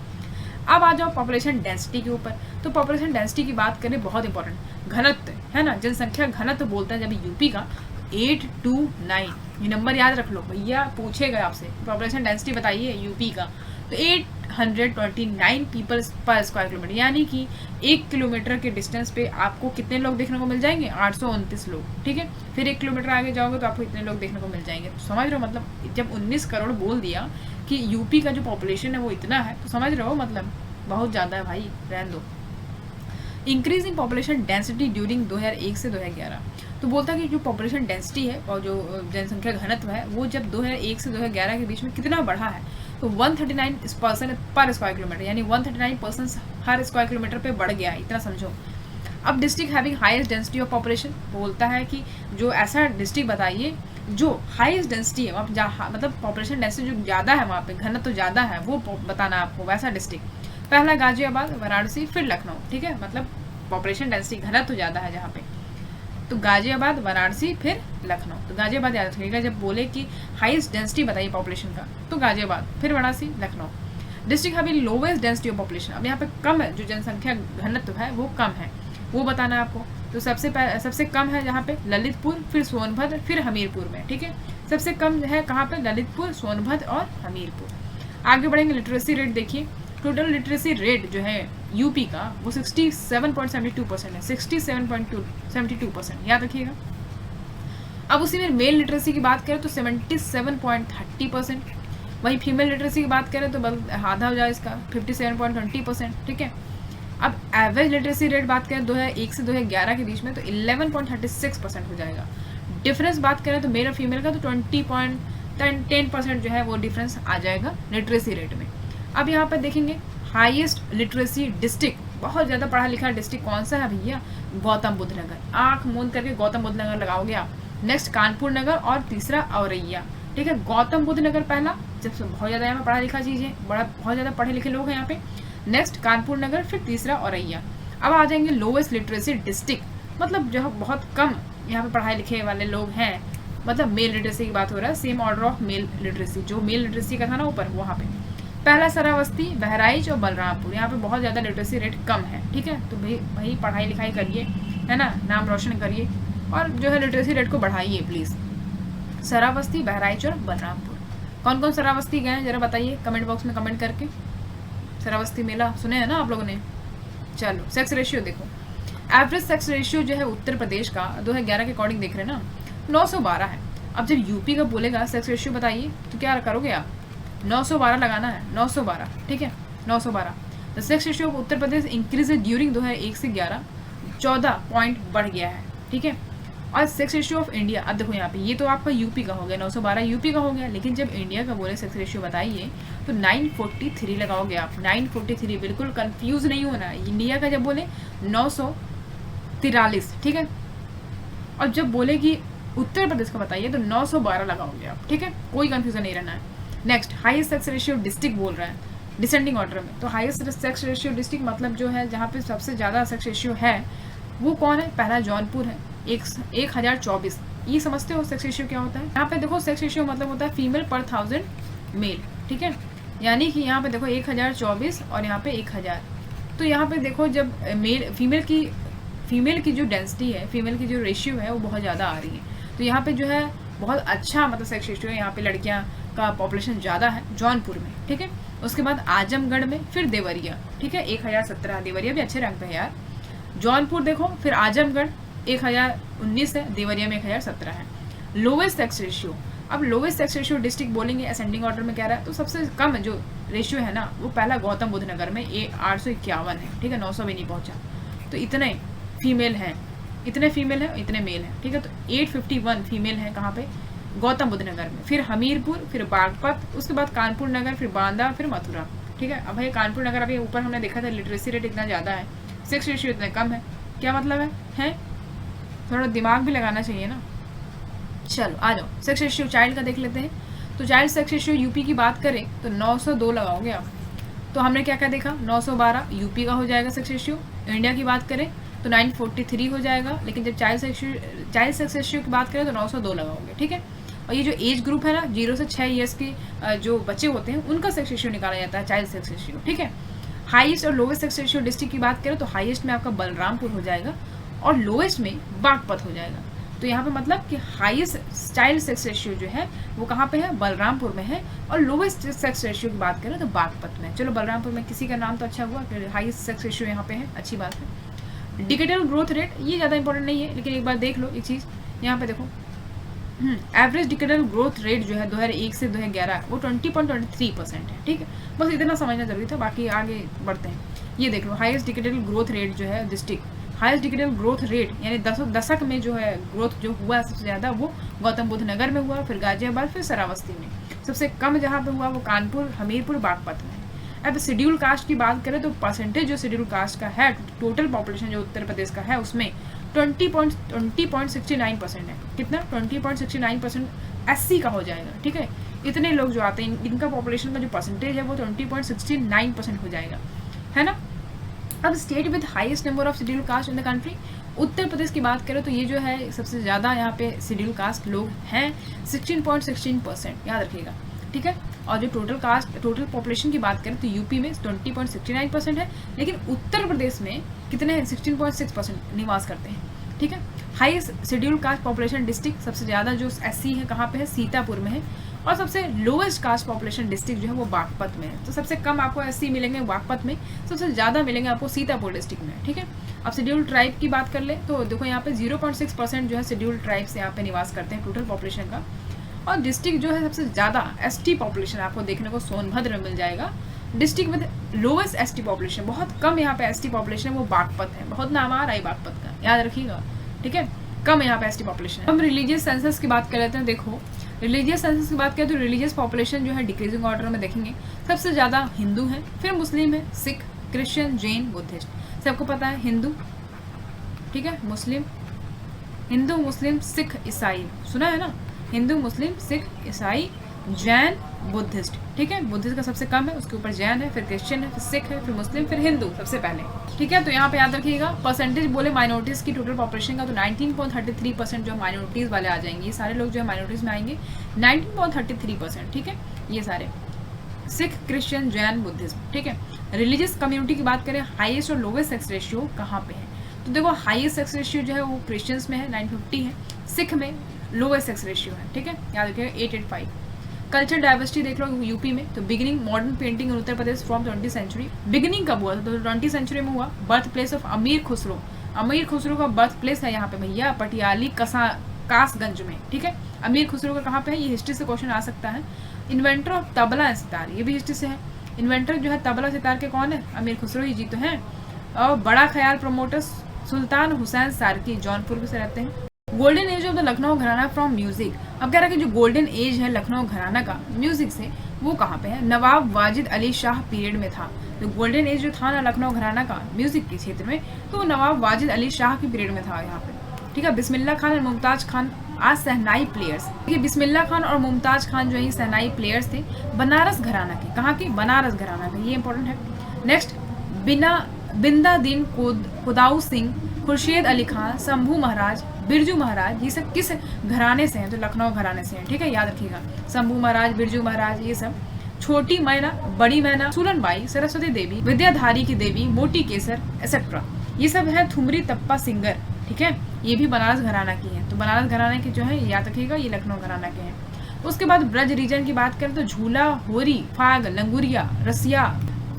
अब आ जाओ पॉपुलेशन डेंसिटी के ऊपर, तो पॉपुलेशन डेंसिटी की बात करें बहुत इंपॉर्टेंट, घनत्व है ना, जनसंख्या घनत्व बोलता है जब यूपी का 829, ये नंबर याद रख लो भैया, पूछेगा आपसे पॉपुलेशन डेंसिटी बताइए यूपी का, तो 829 पीपल पर स्क्वायर किलोमीटर, यानी कि 1 किलोमीटर के डिस्टेंस पे आपको कितने लोग देखने को मिल जाएंगे? 829 लोग, ठीक है। फिर 1 किलोमीटर आगे जाओगे तो आपको इतने लोग देखने को मिल जाएंगे। तो समझ रहे हो मतलब जब 19 करोड़ बोल दिया कि यूपी का जो पॉपुलेशन है वो इतना है, तो समझ रहे हो मतलब बहुत ज़्यादा है भाई, रहने दो। Increase in population density during 2001 से 2011, तो बोलता है कि जो पॉपुलेशन डेंसिटी है और जो जनसंख्या घनत्व है वो जब 2001 से 2011 के बीच में कितना बढ़ा है, तो 139 पर्सन पर स्क्वायर किलोमीटर, यानी 139 पर्सन हर स्क्वायर किलोमीटर पे बढ़ गया, इतना समझो। अब district having highest density of population, बोलता है कि जो ऐसा डिस्ट्रिक्ट बताइए जो हाईएस्ट डेंसिटी है वहाँ जहाँ मतलब पॉपुलेशन डेंसिटी जो ज़्यादा है वहाँ पे, घनत्व तो ज़्यादा है, वो बताना आपको वैसा डिस्ट्रिक्ट। पहला गाजियाबाद, वाराणसी, फिर लखनऊ, ठीक है, मतलब पॉपुलेशन डेंसिटी घनत्व तो ज़्यादा है जहाँ पे, तो गाजियाबाद, वाराणसी, फिर लखनऊ। तो गाजियाबाद याद रखिएगा, जब बोले कि हाईएस्ट डेंसिटी बताइए पॉपुलेशन का, तो गाजियाबाद, फिर Varanasi, Lucknow. District having lowest density of population, अब यहाँ पे कम है, जो जनसंख्या घनत्व है वो कम है, वो बताना है आपको। तो सबसे कम है जहाँ पे ललितपुर, फिर सोनभद्र, फिर हमीरपुर में, ठीक है। सबसे कम है कहाँ पे, ललितपुर, सोनभद्र और हमीरपुर। आगे बढ़ेंगे, लिटरेसी रेट देखिए। टोटल लिटरेसी रेट जो है यूपी का वो 67.72% है, 67.72%, याद रखिएगा। अब उसी में मेल लिटरेसी की बात करें तो 77.30%, वहीं फीमेल लिटरेसी की बात करें तो आधा हो जाए इसका, 57.20%, ठीक है। अब एवरेज लिटरेसी रेट बात करें 2001 से 2011 के बीच में तो 11.36% हो जाएगा। डिफरेंस बात करें तो मेल और फीमेल का तो 20.10% जो है वो डिफरेंस आ जाएगा लिटरेसी रेट में। अब यहाँ पर देखेंगे हाईएस्ट लिटरेसी डिस्ट्रिक्ट, बहुत ज़्यादा पढ़ा लिखा डिस्ट्रिक्ट कौन सा है भैया, गौतम बुद्ध नगर। आँख मूंद करके गौतम बुद्ध नगर लगाओगे आप। नेक्स्ट कानपुर नगर और तीसरा औरैया, ठीक है। गौतम बुद्ध नगर पहला, जब बहुत ज़्यादा यहाँ पे पढ़ा लिखा चीज़ है, बहुत ज़्यादा पढ़े लिखे लोग हैं यहाँ पे। नेक्स्ट कानपुर नगर, फिर तीसरा औरैया। अब आ जाएंगे लोवेस्ट लिटरेसी डिस्ट्रिक्ट, मतलब जो बहुत कम यहाँ पे पढ़ाई लिखे वाले लोग हैं, मतलब मेल लिटरेसी की बात हो रहा है, same order of male literacy, जो मेल लिटरेसी का था ना ऊपर, वहाँ पे पहला श्रावस्ती, बहराइच और बलरामपुर। यहाँ पे बहुत ज़्यादा लिटरेसी रेट कम है, ठीक है। तो भाई पढ़ाई लिखाई करिए, है ना, नाम रोशन करिए और जो है लिटरेसी रेट को बढ़ाइए प्लीज़। श्रावस्ती, बहराइच और बलरामपुर। कौन कौन श्रावस्ती गए हैं जरा बताइए कमेंट बॉक्स में कमेंट करके। श्रावस्ती मेला सुने हैं ना आप लोगों ने। चलो सेक्स रेशियो देखो, एवरेज सेक्स रेशियो जो है उत्तर प्रदेश का 2011 के अकॉर्डिंग देख रहे हैं ना, 912 है। अब जब यूपी का बोलेगा सेक्स रेशियो बताइए तो क्या करोगे आप, 912 लगाना है, 912, ठीक है, 912। The sex ratio of Uttar Pradesh increase during 2001 से 11 14 पॉइंट बढ़ गया है, ठीक है। और सेक्स रेशियो ऑफ इंडिया, अब देखो यहाँ पे ये तो आपका यूपी का हो गया, 912 यूपी का हो गया, लेकिन जब इंडिया का बोले सेक्स रेशियो बताइए तो 943 लगाओगे आप, 943, बिल्कुल कंफ्यूज नहीं होना। इंडिया का जब बोले 943, ठीक है। और जब बोले कि उत्तर प्रदेश का बताइए तो 912 लगाओगे आप, ठीक है, कोई कंफ्यूजन नहीं रहना है। Next highest sex ratio district बोल रहा है डिसेंडिंग ऑर्डर में, तो हाईएस्ट सेक्स रेशियो डिस्ट्रिक्ट मतलब जो है जहाँ पे सबसे ज़्यादा सेक्स रेशियो है वो कौन है, पहला जौनपुर है, 1024। ये समझते हो सेक्स रेशियो क्या होता है। यहाँ पे देखो सेक्स रेशियो मतलब होता है फीमेल पर 1000 मेल, ठीक है। यानी कि यहाँ पे देखो 1024 और यहाँ पे 1000, तो यहाँ पे देखो जब फीमेल की जो डेंसिटी है, फीमेल की जो रेशियो है वो बहुत ज़्यादा आ रही है, तो यहाँ पे जो है बहुत अच्छा मतलब सेक्स रेशियो है। यहाँ पे लड़कियाँ का पॉपुलेशन ज़्यादा है जौनपुर में, ठीक है। उसके बाद आजमगढ़ में, फिर देवरिया, ठीक है, 1017। देवरिया भी अच्छे रैंक पे है यार। जौनपुर देखो, फिर आजमगढ़ 1019 है, देवरिया में 1017 है। लोवेस्ट सेक्स रेशियो, अब लोवेस्ट सेक्स रेशियो डिस्ट्रिक्ट बोलेंगे असेंडिंग ऑर्डर में क्या रहा है, तो सबसे कम जो रेशियो है ना वो पहला गौतम बुद्ध नगर में 851 है, ठीक है, 900 भी नहीं पहुंचा। तो इतने फीमेल हैं, इतने मेल हैं, ठीक है। तो 851 फीमेल हैं कहाँ पे, गौतम बुद्ध नगर में, फिर हमीरपुर, फिर बागपत, उसके बाद कानपुर नगर, फिर बांदा, फिर मथुरा, ठीक है। अब भाई कानपुर नगर अभी ऊपर हमने देखा था लिटरेसी रेट इतना ज़्यादा है, सेक्स रेशियो इतना कम है, क्या मतलब है? थोड़ा दिमाग भी लगाना चाहिए ना। चलो आ जाओ सेक्स रेशियो चाइल्ड का देख लेते हैं। तो चाइल्ड सेक्स रेशियो यूपी की बात करें तो 902 लगाओगे आप। तो हमने क्या क्या देखा, 912 यूपी का हो जाएगा सेक्स रेशियो। इंडिया की बात करें तो 943 हो जाएगा, लेकिन जब चाइल्ड सेक्स रेशियो की बात करें तो 902 लगाओगे, ठीक है। और ये जो एज ग्रुप है ना 0 से 6 ईयर्स के जो बच्चे होते हैं उनका सेक्स रेशियो निकाला जाता है, चाइल्ड सेक्स रेशियो, ठीक है। हाईएस्ट और लोवेस्ट सेक्स रेशियो डिस्ट्रिक्ट की बात करें तो हाईएस्ट में आपका बलरामपुर हो जाएगा और लोवेस्ट में बागपत हो जाएगा। तो यहाँ पे मतलब कि हाईएस्ट चाइल्ड सेक्स रेशियो जो है वो कहाँ पे है, बलरामपुर में है, और लोवेस्ट सेक्स रेशियो की बात करें तो बागपत में। चलो बलरामपुर में किसी का नाम तो अच्छा हुआ कि हाईएस्ट सेक्स रेशियो यहाँ पे है, अच्छी बात है। डिकेटल ग्रोथ रेट ये ज़्यादा इंपॉर्टेंट नहीं है, लेकिन एक बार देख लो एक चीज़, यहाँ पे देखो एवरेज डिकेटल ग्रोथ रेट जो है 2001 से 2011 वो 20.23% है, ठीक है। बस इतना समझना जरूरी था, बाकी आगे बढ़ते हैं। ये देख लो हाईएस्ट डिकेटल ग्रोथ रेट जो है डिस्ट्रिक्ट, हाईएस्ट डिकेटल ग्रोथ रेट यानी दशक में जो है ग्रोथ जो हुआ सबसे ज़्यादा वो गौतम बुद्ध नगर में हुआ, फिर गाजियाबाद, फिर श्रावस्ती में। सबसे कम जहाँ पे हुआ वो कानपुर, हमीरपुर, बागपत में। अब शेड्यूल कास्ट की बात करें तो परसेंटेज जो शेड्यूल कास्ट का है टोटल पॉपुलेशन जो उत्तर प्रदेश का है उसमें 20.69% है। कितना, 20.69% SC का हो जाएगा, ठीक है। इतने लोग जो आते हैं इनका पॉपुलेशन का जो परसेंटेज है वो 20.69% हो जाएगा, है ना। अब state with highest number of schedule caste in the country, Uttar Pradesh की बात करें तो ये जो है सबसे ज़्यादा यहाँ पे शेड्यूल कास्ट लोग हैं, 16.16%, याद रखिएगा, ठीक है। और जो टोटल पॉपुलेशन की बात करें तो यूपी में 20.69% है, लेकिन उत्तर प्रदेश में कितने हैं, 16.6% निवास करते हैं। ठीक है। Highest schedule caste population district, सबसे ज़्यादा जो एससी है कहाँ पे है, सीतापुर में है, और सबसे लोएस्ट कास्ट पॉपुलेशन डिस्ट्रिक्ट जो है वो बागपत में है। तो सबसे कम आपको एससी मिलेंगे बागपत में, सबसे ज़्यादा मिलेंगे आपको सीतापुर डिस्ट्रिक्ट में। ठीक है। अब शेड्यूल ट्राइब की बात कर ले तो देखो यहाँ पे 0.6% जो है शेड्यूल ट्राइब्स यहाँ पे निवास करते हैं टोटल पॉपुलेशन का। और डिस्ट्रिक्ट जो है सबसे ज़्यादा एसटी पॉपुलेशन आपको देखने को सोनभद्र में मिल जाएगा। District with lowest ST population, बहुत कम यहाँ पे एसटी पॉपुलेशन है, वो बागपत है। बहुत नाम आ रहा है बागपत का, याद रखिएगा। ठीक है, कम यहाँ पे एसटी पॉपुलेशन है। हम रिलीजियस सेंसस की बात कर लेते हैं। देखो रिलीजियस सेंसस की बात करें तो रिलीजियस पॉपुलेशन जो है डिक्रीजिंग ऑर्डर में देखेंगे। सबसे ज़्यादा हिंदू है, फिर मुस्लिम है, सिख, क्रिश्चियन, जैन, बुद्धिस्ट। सबको पता है हिंदू, ठीक है, मुस्लिम, हिंदू, मुस्लिम, सिख, ईसाई, सुना है ना, हिंदू, मुस्लिम, सिख, ईसाई, जैन, बुद्धिस्ट। ठीक है, बुद्धिस्ट का सबसे कम है, उसके ऊपर जैन है, फिर क्रिश्चियन है, फिर सिख है, फिर मुस्लिम, फिर हिंदू सबसे पहले। ठीक है, तो यहाँ पे याद रखिएगा परसेंटेज बोले माइनॉरिटीज़ की टोटल पॉपुलेशन का तो 19.33% जो माइनॉरिटीज़ वाले आ जाएंगे। ये सारे लोग जो है माइनॉरिटीज़ में आएंगे 19.33%। ठीक है, ये सारे सिख, क्रिश्चियन, जैन, बुद्धिज्म। ठीक है। रिलीजियस कम्युनिटी की बात करें, हाईएस्ट और लोवेस्ट सेक्स रेशियो कहाँ पे है, तो देखो हाईएस्ट सेक्स रेशियो जो है वो क्रिश्चियंस में है 950 है, सिख में लोवेस्ट सेक्स रेशियो है। ठीक है, याद रखिएगा 885। कल्चर डाइवर्सिटी देख लो यूपी में, तो beginning modern painting in Uttar Pradesh from 20th century. Beginning कब हुआ था, तो 20th सेंचुरी में हुआ। बर्थ प्लेस ऑफ अमीर खुसरो, अमीर खुसरो का बर्थ प्लेस है यहाँ पे भैया पटियाली कासगंज में। ठीक है, अमीर खुसरो का कहाँ पे है, ये हिस्ट्री से क्वेश्चन आ सकता है। इन्वेंटर ऑफ तबला सितार, ये भी हिस्ट्री से है। इन्वेंटर जो है तबला सितार के कौन है, अमीर खुसरो ही जी तो हैं। और बड़ा ख्याल प्रमोटर सुल्तान हुसैन सारकी, जौनपुर से रहते हैं। Golden age of the Lucknow घराना फ्रॉम म्यूजिक, अब कह रहा है कि जो गोल्डन एज है लखनऊ घराना का म्यूजिक से, वो कहाँ पे है, नवाब वाजिद अली शाह पीरियड में था। तो गोल्डन एज जो था ना लखनऊ घराना का म्यूजिक के क्षेत्र में, तो नवाब वाजिद अली शाह के पीरियड में था यहाँ पे। ठीक है, बिस्मिल्लाह खान और मुमताज खान आज सहनाई प्लेयर्स। देखिए बिस्मिल्लाह खान और मुमताज खान जो है सहनाई प्लेयर्स थे बनारस घराना के, कहाँ के, बनारस घराना के, ये इंपॉर्टेंट है। नेक्स्ट बिंदादीन खुदाऊ सिंह, खुर्शीद अली खान, शंभू महाराज, बिरजू महाराज, ये सब किस घराने से हैं, तो लखनऊ घराने से हैं। ठीक है, याद रखिएगा शंभू महाराज, बिरजू महाराज, ये सब। छोटी मैना, बड़ी मैना, सुलनबाई, सरस्वती देवी, विद्याधारी की देवी, मोटी केसर एक्सेट्रा, ये सब है थुमरी तप्पा सिंगर। ठीक है, ये भी बनारस घराना की है। तो बनारस घराने के जो है याद रखिएगा ये लखनऊ घराना के हैं। उसके बाद ब्रज रीजन की बात करें तो jhula, hori, phag, languria, rasiya,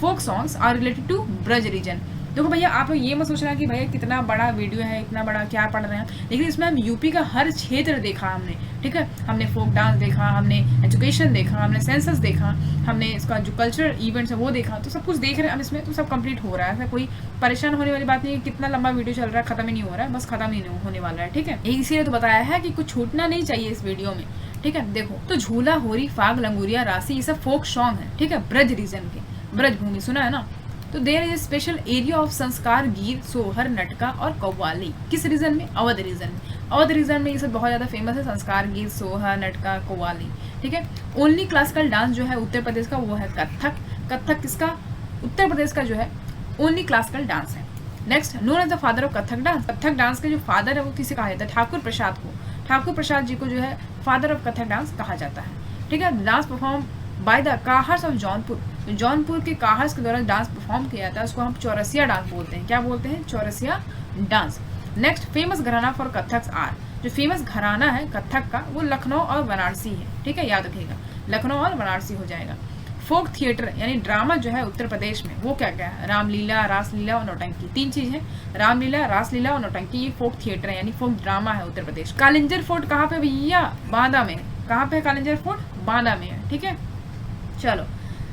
folk songs are related to Braj region. देखो भैया आप लोग ये मत सोचना कि भैया कितना बड़ा वीडियो है, इतना बड़ा क्या पढ़ रहे हैं, लेकिन इसमें हम यूपी का हर क्षेत्र देखा हमने। ठीक है, हमने फोक डांस देखा, हमने एजुकेशन देखा, हमने सेंसस देखा, हमने इसका जो कल्चरल इवेंट्स है वो देखा, तो सब कुछ देख रहे हैं हम इसमें, तो सब कंप्लीट हो रहा है। ऐसा कोई परेशान होने वाली बात नहीं है। कितना लंबा वीडियो चल रहा है, खत्म ही नहीं हो रहा है, बस खत्म ही नहीं होने वाला है। ठीक है, इसीलिए तो बताया है कि कुछ छूटना नहीं चाहिए इस वीडियो में। ठीक है, देखो तो झूला, होरी, फाग, लंगूरिया, राशि, ये सब फोक सॉन्ग है। ठीक है, ब्रज रीजन के, ब्रज भूमि सुना है ना। तो there is special area of संस्कार, गीत, सोहर, नटका और कव्वाली, किस रीजन में, अवध रीजन में। अवध रीजन में ये सब बहुत ज़्यादा फेमस है, संस्कार, गीत, सोहर, नटका, कव्वाली। ठीक है, ओनली क्लासिकल डांस जो है उत्तर प्रदेश का वो है कथक। कथक किसका, उत्तर प्रदेश का जो है ओनली क्लासिकल डांस है। Next, known as the father of Kathak dance, Kathak dance के जो फादर है वो किसे कहा जाता है, ठाकुर प्रसाद को। ठाकुर प्रसाद जी को जो है फादर ऑफ कथक डांस कहा जाता है। ठीक है, dance perform by the Kahars of Jaunpur, Jaunpur के काहर्स के द्वारा डांस परफॉर्म किया जाता है, उसको हम चौरसिया डांस बोलते हैं। क्या बोलते हैं, चौरसिया डांस। नेक्स्ट, फेमस घराना फॉर कथक्स आर, जो फेमस घराना है कथक का वो लखनऊ और बनारसी है। ठीक है, याद रखिएगा लखनऊ और बनारसी हो जाएगा। फोक थिएटर यानी ड्रामा जो है उत्तर प्रदेश में वो क्या क्या है, रामलीला, रासलीला और नौटंकी, तीन चीज है, रामलीला, रासलीला और नौटंकी, ये फोक थिएटर है यानी फोक ड्रामा है उत्तर प्रदेश। कालिंजर फोर्ट कहाँ पे भैया, बांदा में। कहाँ पे है कालिंजर फोर्ट, बांदा में है। ठीक है, चलो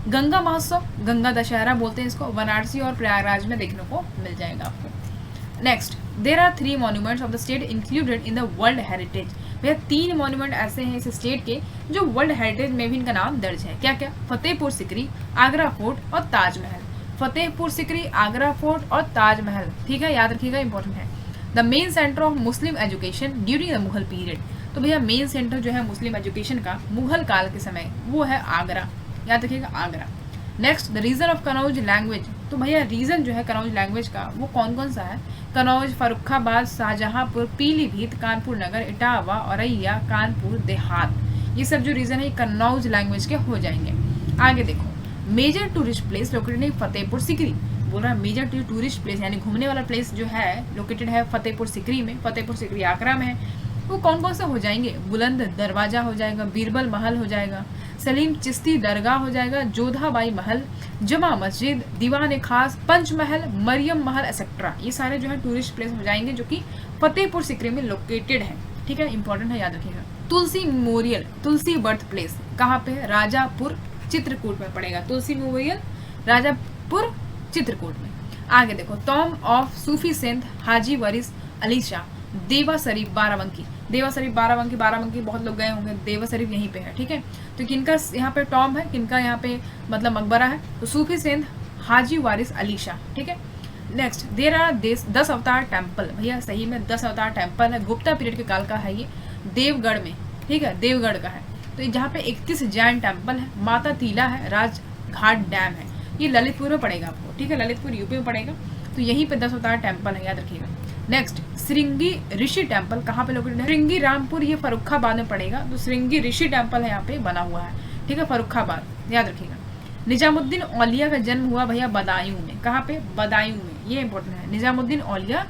गंगा महोत्सव, गंगा दशहरा बोलते हैं इसको, वाराणसी और प्रयागराज में देखने को मिल जाएगा आपको। Next, there are 3 monuments of the state included in the world heritage, भैया 3 मॉन्यूमेंट ऐसे हैं इस स्टेट के जो वर्ल्ड हेरिटेज में भी इनका नाम दर्ज है। क्या क्या, फतेहपुर सिकरी, आगरा फोर्ट और ताजमहल। फतेहपुर सिकरी, आगरा फोर्ट और ताजमहल। ठीक है, याद रखिएगा, इंपॉर्टेंट है। The main centre of Muslim education during the Mughal period, तो भैया मेन सेंटर जो है मुस्लिम एजुकेशन का मुगल काल के समय वो है आगरा, याद रखिएगा Agra. Next, the region of Kannauj language, तो भैया रीजन जो है कनौज लैंग्वेज का वो कौन कौन सा है, कनौज, फर्रुखाबाद, शाहजहांपुर, पीलीभीत, कानपुर नगर, इटावा, औरैया, कानपुर देहात, ये सब जो रीजन है ये कन्नौज लैंग्वेज के हो जाएंगे। आगे देखो, major tourist place located in Fatehpur Sikri, बोल रहा है मेजर टूरिस्ट प्लेस यानी घूमने वाला प्लेस जो है लोकेटेड है फतेहपुर सीकरी में, फतेहपुर सीकरी आगरा में है। वो कौन कौन सा हो जाएंगे, बुलंद दरवाजा हो जाएगा, बीरबल महल हो जाएगा, सलीम चिश्ती दरगाह हो जाएगा, जोधाबाई महल, जमा मस्जिद, दीवान खास, पंचमहल, मरियम महल एक्सेट्रा। ये सारे जो है टूरिस्ट प्लेस हो जाएंगे जो कि फतेहपुर सीकरी में लोकेटेड है। ठीक है, इंपॉर्टेंट है, याद रखिएगा। तुलसी मेमोरियल, तुलसी बर्थ प्लेस कहाँ पे है, राजापुर चित्रकूट में पड़ेगा। तुलसी मेमोरियल राजापुर चित्रकूट में। आगे देखो, टॉम ऑफ सूफी सेंट हाजी वरिस अली शाह, देवा शरीफ बाराबंकी, देवा शरीफ बाराबंकी, बाराबंकी बहुत लोग गए होंगे, देवा शरीफ यहीं पे है। ठीक है, तो किनका यहाँ पे टॉम है, किनका यहाँ पे मतलब मकबरा है, तो सूफी सेंट हाजी वारिस अली शाह। ठीक है, नेक्स्ट, देर आर 10 अवतार टेम्पल, भैया सही में 10 अवतार टेम्पल है, गुप्ता पीरियड के काल का है ये, देवगढ़ में। ठीक है, देवगढ़ का है। तो जहाँ पे 31 जैन टेम्पल है, माता तीला है, राजघाट डैम है, ये ललितपुर में पड़ेगा आपको। ठीक है, ललितपुर यूपी में पड़ेगा, तो यहीं पे 10 अवतार टेम्पल है, याद रखिएगा। नेक्स्ट, श्रृंगी ऋषि टेम्पल कहाँ पे लोकेटेड है, श्रृंगी रामपुर, ये फर्रुखाबाद में पड़ेगा। तो श्रृंगी ऋषि टेम्पल है यहाँ पे बना हुआ है। ठीक है, फर्रुखाबाद, याद रखिएगा। निजामुद्दीन औलिया का जन्म हुआ भैया बदायूं में, कहाँ पे, बदायूं में, ये इंपॉर्टेंट है। निजामुद्दीन औलिया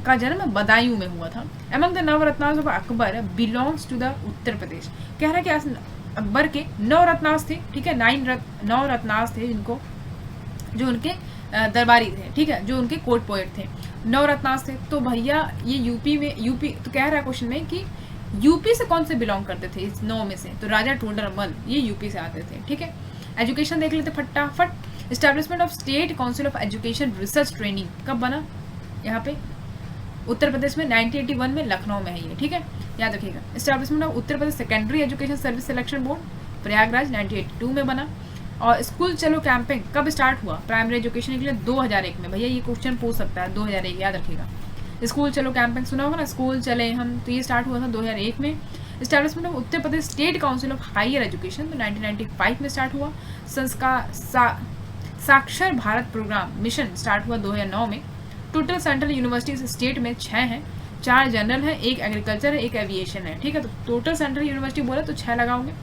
का जन्म बदायूं में हुआ था। Among the Navratnas of Akbar belongs to the Uttar Pradesh, कह रहा है कि अकबर के 9 रत्नास थे। ठीक है, 9 रत्नास थे जिनको, जो उनके दरबारी थे। ठीक है, जो उनके कोर्ट पोएट थे, 9 रत्नास थे। तो भैया ये यूपी में, यूपी तो कह रहा है क्वेश्चन में कि यूपी से कौन से बिलोंग करते थे इस 9 में से, तो राजा टोडरमल ये यूपी से आते थे। ठीक है, एजुकेशन देख लेते फटाफट। Establishment of state council of education research training कब बना, यहाँ पे उत्तर प्रदेश में 1981 में, लखनऊ में है ये। ठीक है, याद रखिएगा। Establishment of Uttar Pradesh secondary education service selection board, Prayagraj 1982 में बना। और स्कूल चलो कैंपेन कब स्टार्ट हुआ प्राइमरी एजुकेशन के लिए, 2001 में। भैया ये क्वेश्चन पूछ सकता है, 2001, याद रखिएगा। स्कूल चलो कैंपेन सुना होगा ना, स्कूल चले हम, तो ये स्टार्ट हुआ था 2001 में। Establishment of Uttar Pradesh state council of higher education तो 1995 में स्टार्ट हुआ। संस्कार साक्षर भारत प्रोग्राम मिशन स्टार्ट हुआ 2009 में। टोटल सेंट्रल यूनिवर्सिटीज स्टेट में 6 हैं, 4 जनरल है, 1 एग्रीकल्चर है, 1 एविएशन है। ठीक है, तो टोटल सेंट्रल यूनिवर्सिटी बोले तो 6 लगाओगे।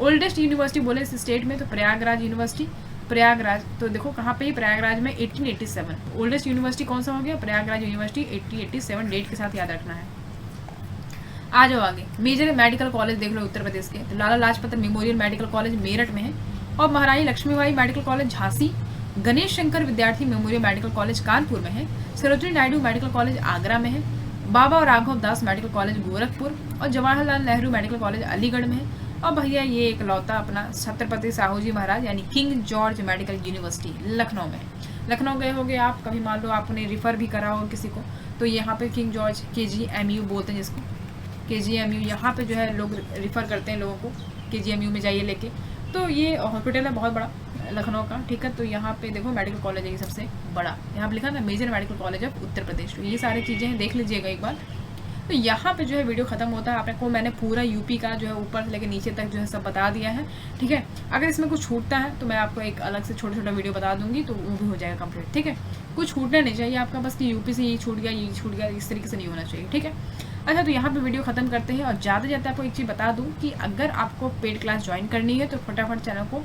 ओल्डेस्ट यूनिवर्सिटी बोले इस स्टेट में तो प्रयागराज यूनिवर्सिटी, प्रयागराज तो देखो कहाँ पे, प्रयागराज में 1887। ओल्डेस्ट यूनिवर्सिटी कौन सा हो गया, प्रयागराज यूनिवर्सिटी, 1887 डेट के साथ याद रखना है। आ जाओ आगे, मेजर मेडिकल कॉलेज देख लो उत्तर प्रदेश के, तो Lala Lajpat memorial medical college Meerut में है, और Maharani Lakshmibai medical college Jhansi, Ganesh Shankar Vidyarthi memorial medical college Kanpur में है, सरोजिनी नायडू मेडिकल कॉलेज आगरा में है, बाबा राघव दास मेडिकल कॉलेज गोरखपुर, और जवाहरलाल नेहरू मेडिकल कॉलेज अलीगढ़ में है। और भैया ये एक लौता अपना छत्रपति साहू जी महाराज यानी king George medical university Lucknow में है। लखनऊ गए होगे आप कभी, मान लो आपने रिफ़र भी करा हो किसी को, तो यहाँ पे किंग जॉर्ज KGMU बोलते हैं जिसको, KGMU यहाँ पे जो है लोग रिफ़र करते हैं लोगों को, KGMU में जाइए लेके। तो ये हॉस्पिटल है बहुत बड़ा लखनऊ का। ठीक है, तो यहाँ पे देखो मेडिकल कॉलेज है ये सबसे बड़ा, यहाँ पे लिखा ना major medical college of Uttar Pradesh. तो ये सारी चीज़ें हैं, देख लीजिएगा एक बार। तो यहाँ पे जो है वीडियो खत्म होता है। आपको मैंने पूरा यूपी का जो है ऊपर से लेकर नीचे तक जो है सब बता दिया है। ठीक है, अगर इसमें कुछ छूटता है तो मैं आपको एक अलग से छोटा छोटा वीडियो बता दूंगी, तो वो भी हो जाएगा कंप्लीट। ठीक है, कुछ छूटना नहीं चाहिए आपका, बस कि यूपी से ये छूट गया, ये छूट गया, इस तरीके से नहीं होना चाहिए। ठीक है, अच्छा तो यहाँ पे वीडियो खत्म करते हैं। और ज़्यादा ज़्यादा आपको एक चीज़ बता दूँ कि अगर आपको पेड क्लास ज्वाइन करनी है तो फटाफट चैनल को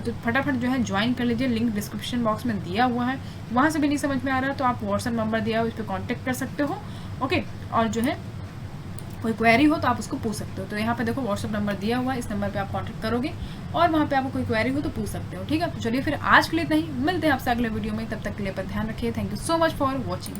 तो फटाफट जो है ज्वाइन कर लीजिए। लिंक डिस्क्रिप्शन बॉक्स में दिया हुआ है, वहाँ से भी नहीं समझ में आ रहा तो आप व्हाट्सएप नंबर दिया हो, उस पर कॉन्टैक्ट कर सकते हो। ओके, और जो है कोई क्वेरी हो तो आप उसको पूछ सकते हो। तो यहाँ पे देखो व्हाट्सअप नंबर दिया हुआ है, इस नंबर पे आप कांटेक्ट करोगे और वहाँ पे आपको कोई क्वेरी हो तो पूछ सकते हो। ठीक है, तो चलिए फिर आज के लिए इतना ही, मिलते हैं आपसे अगले वीडियो में। तब तक के लिए पर ध्यान रखिए। Thank you so much for watching.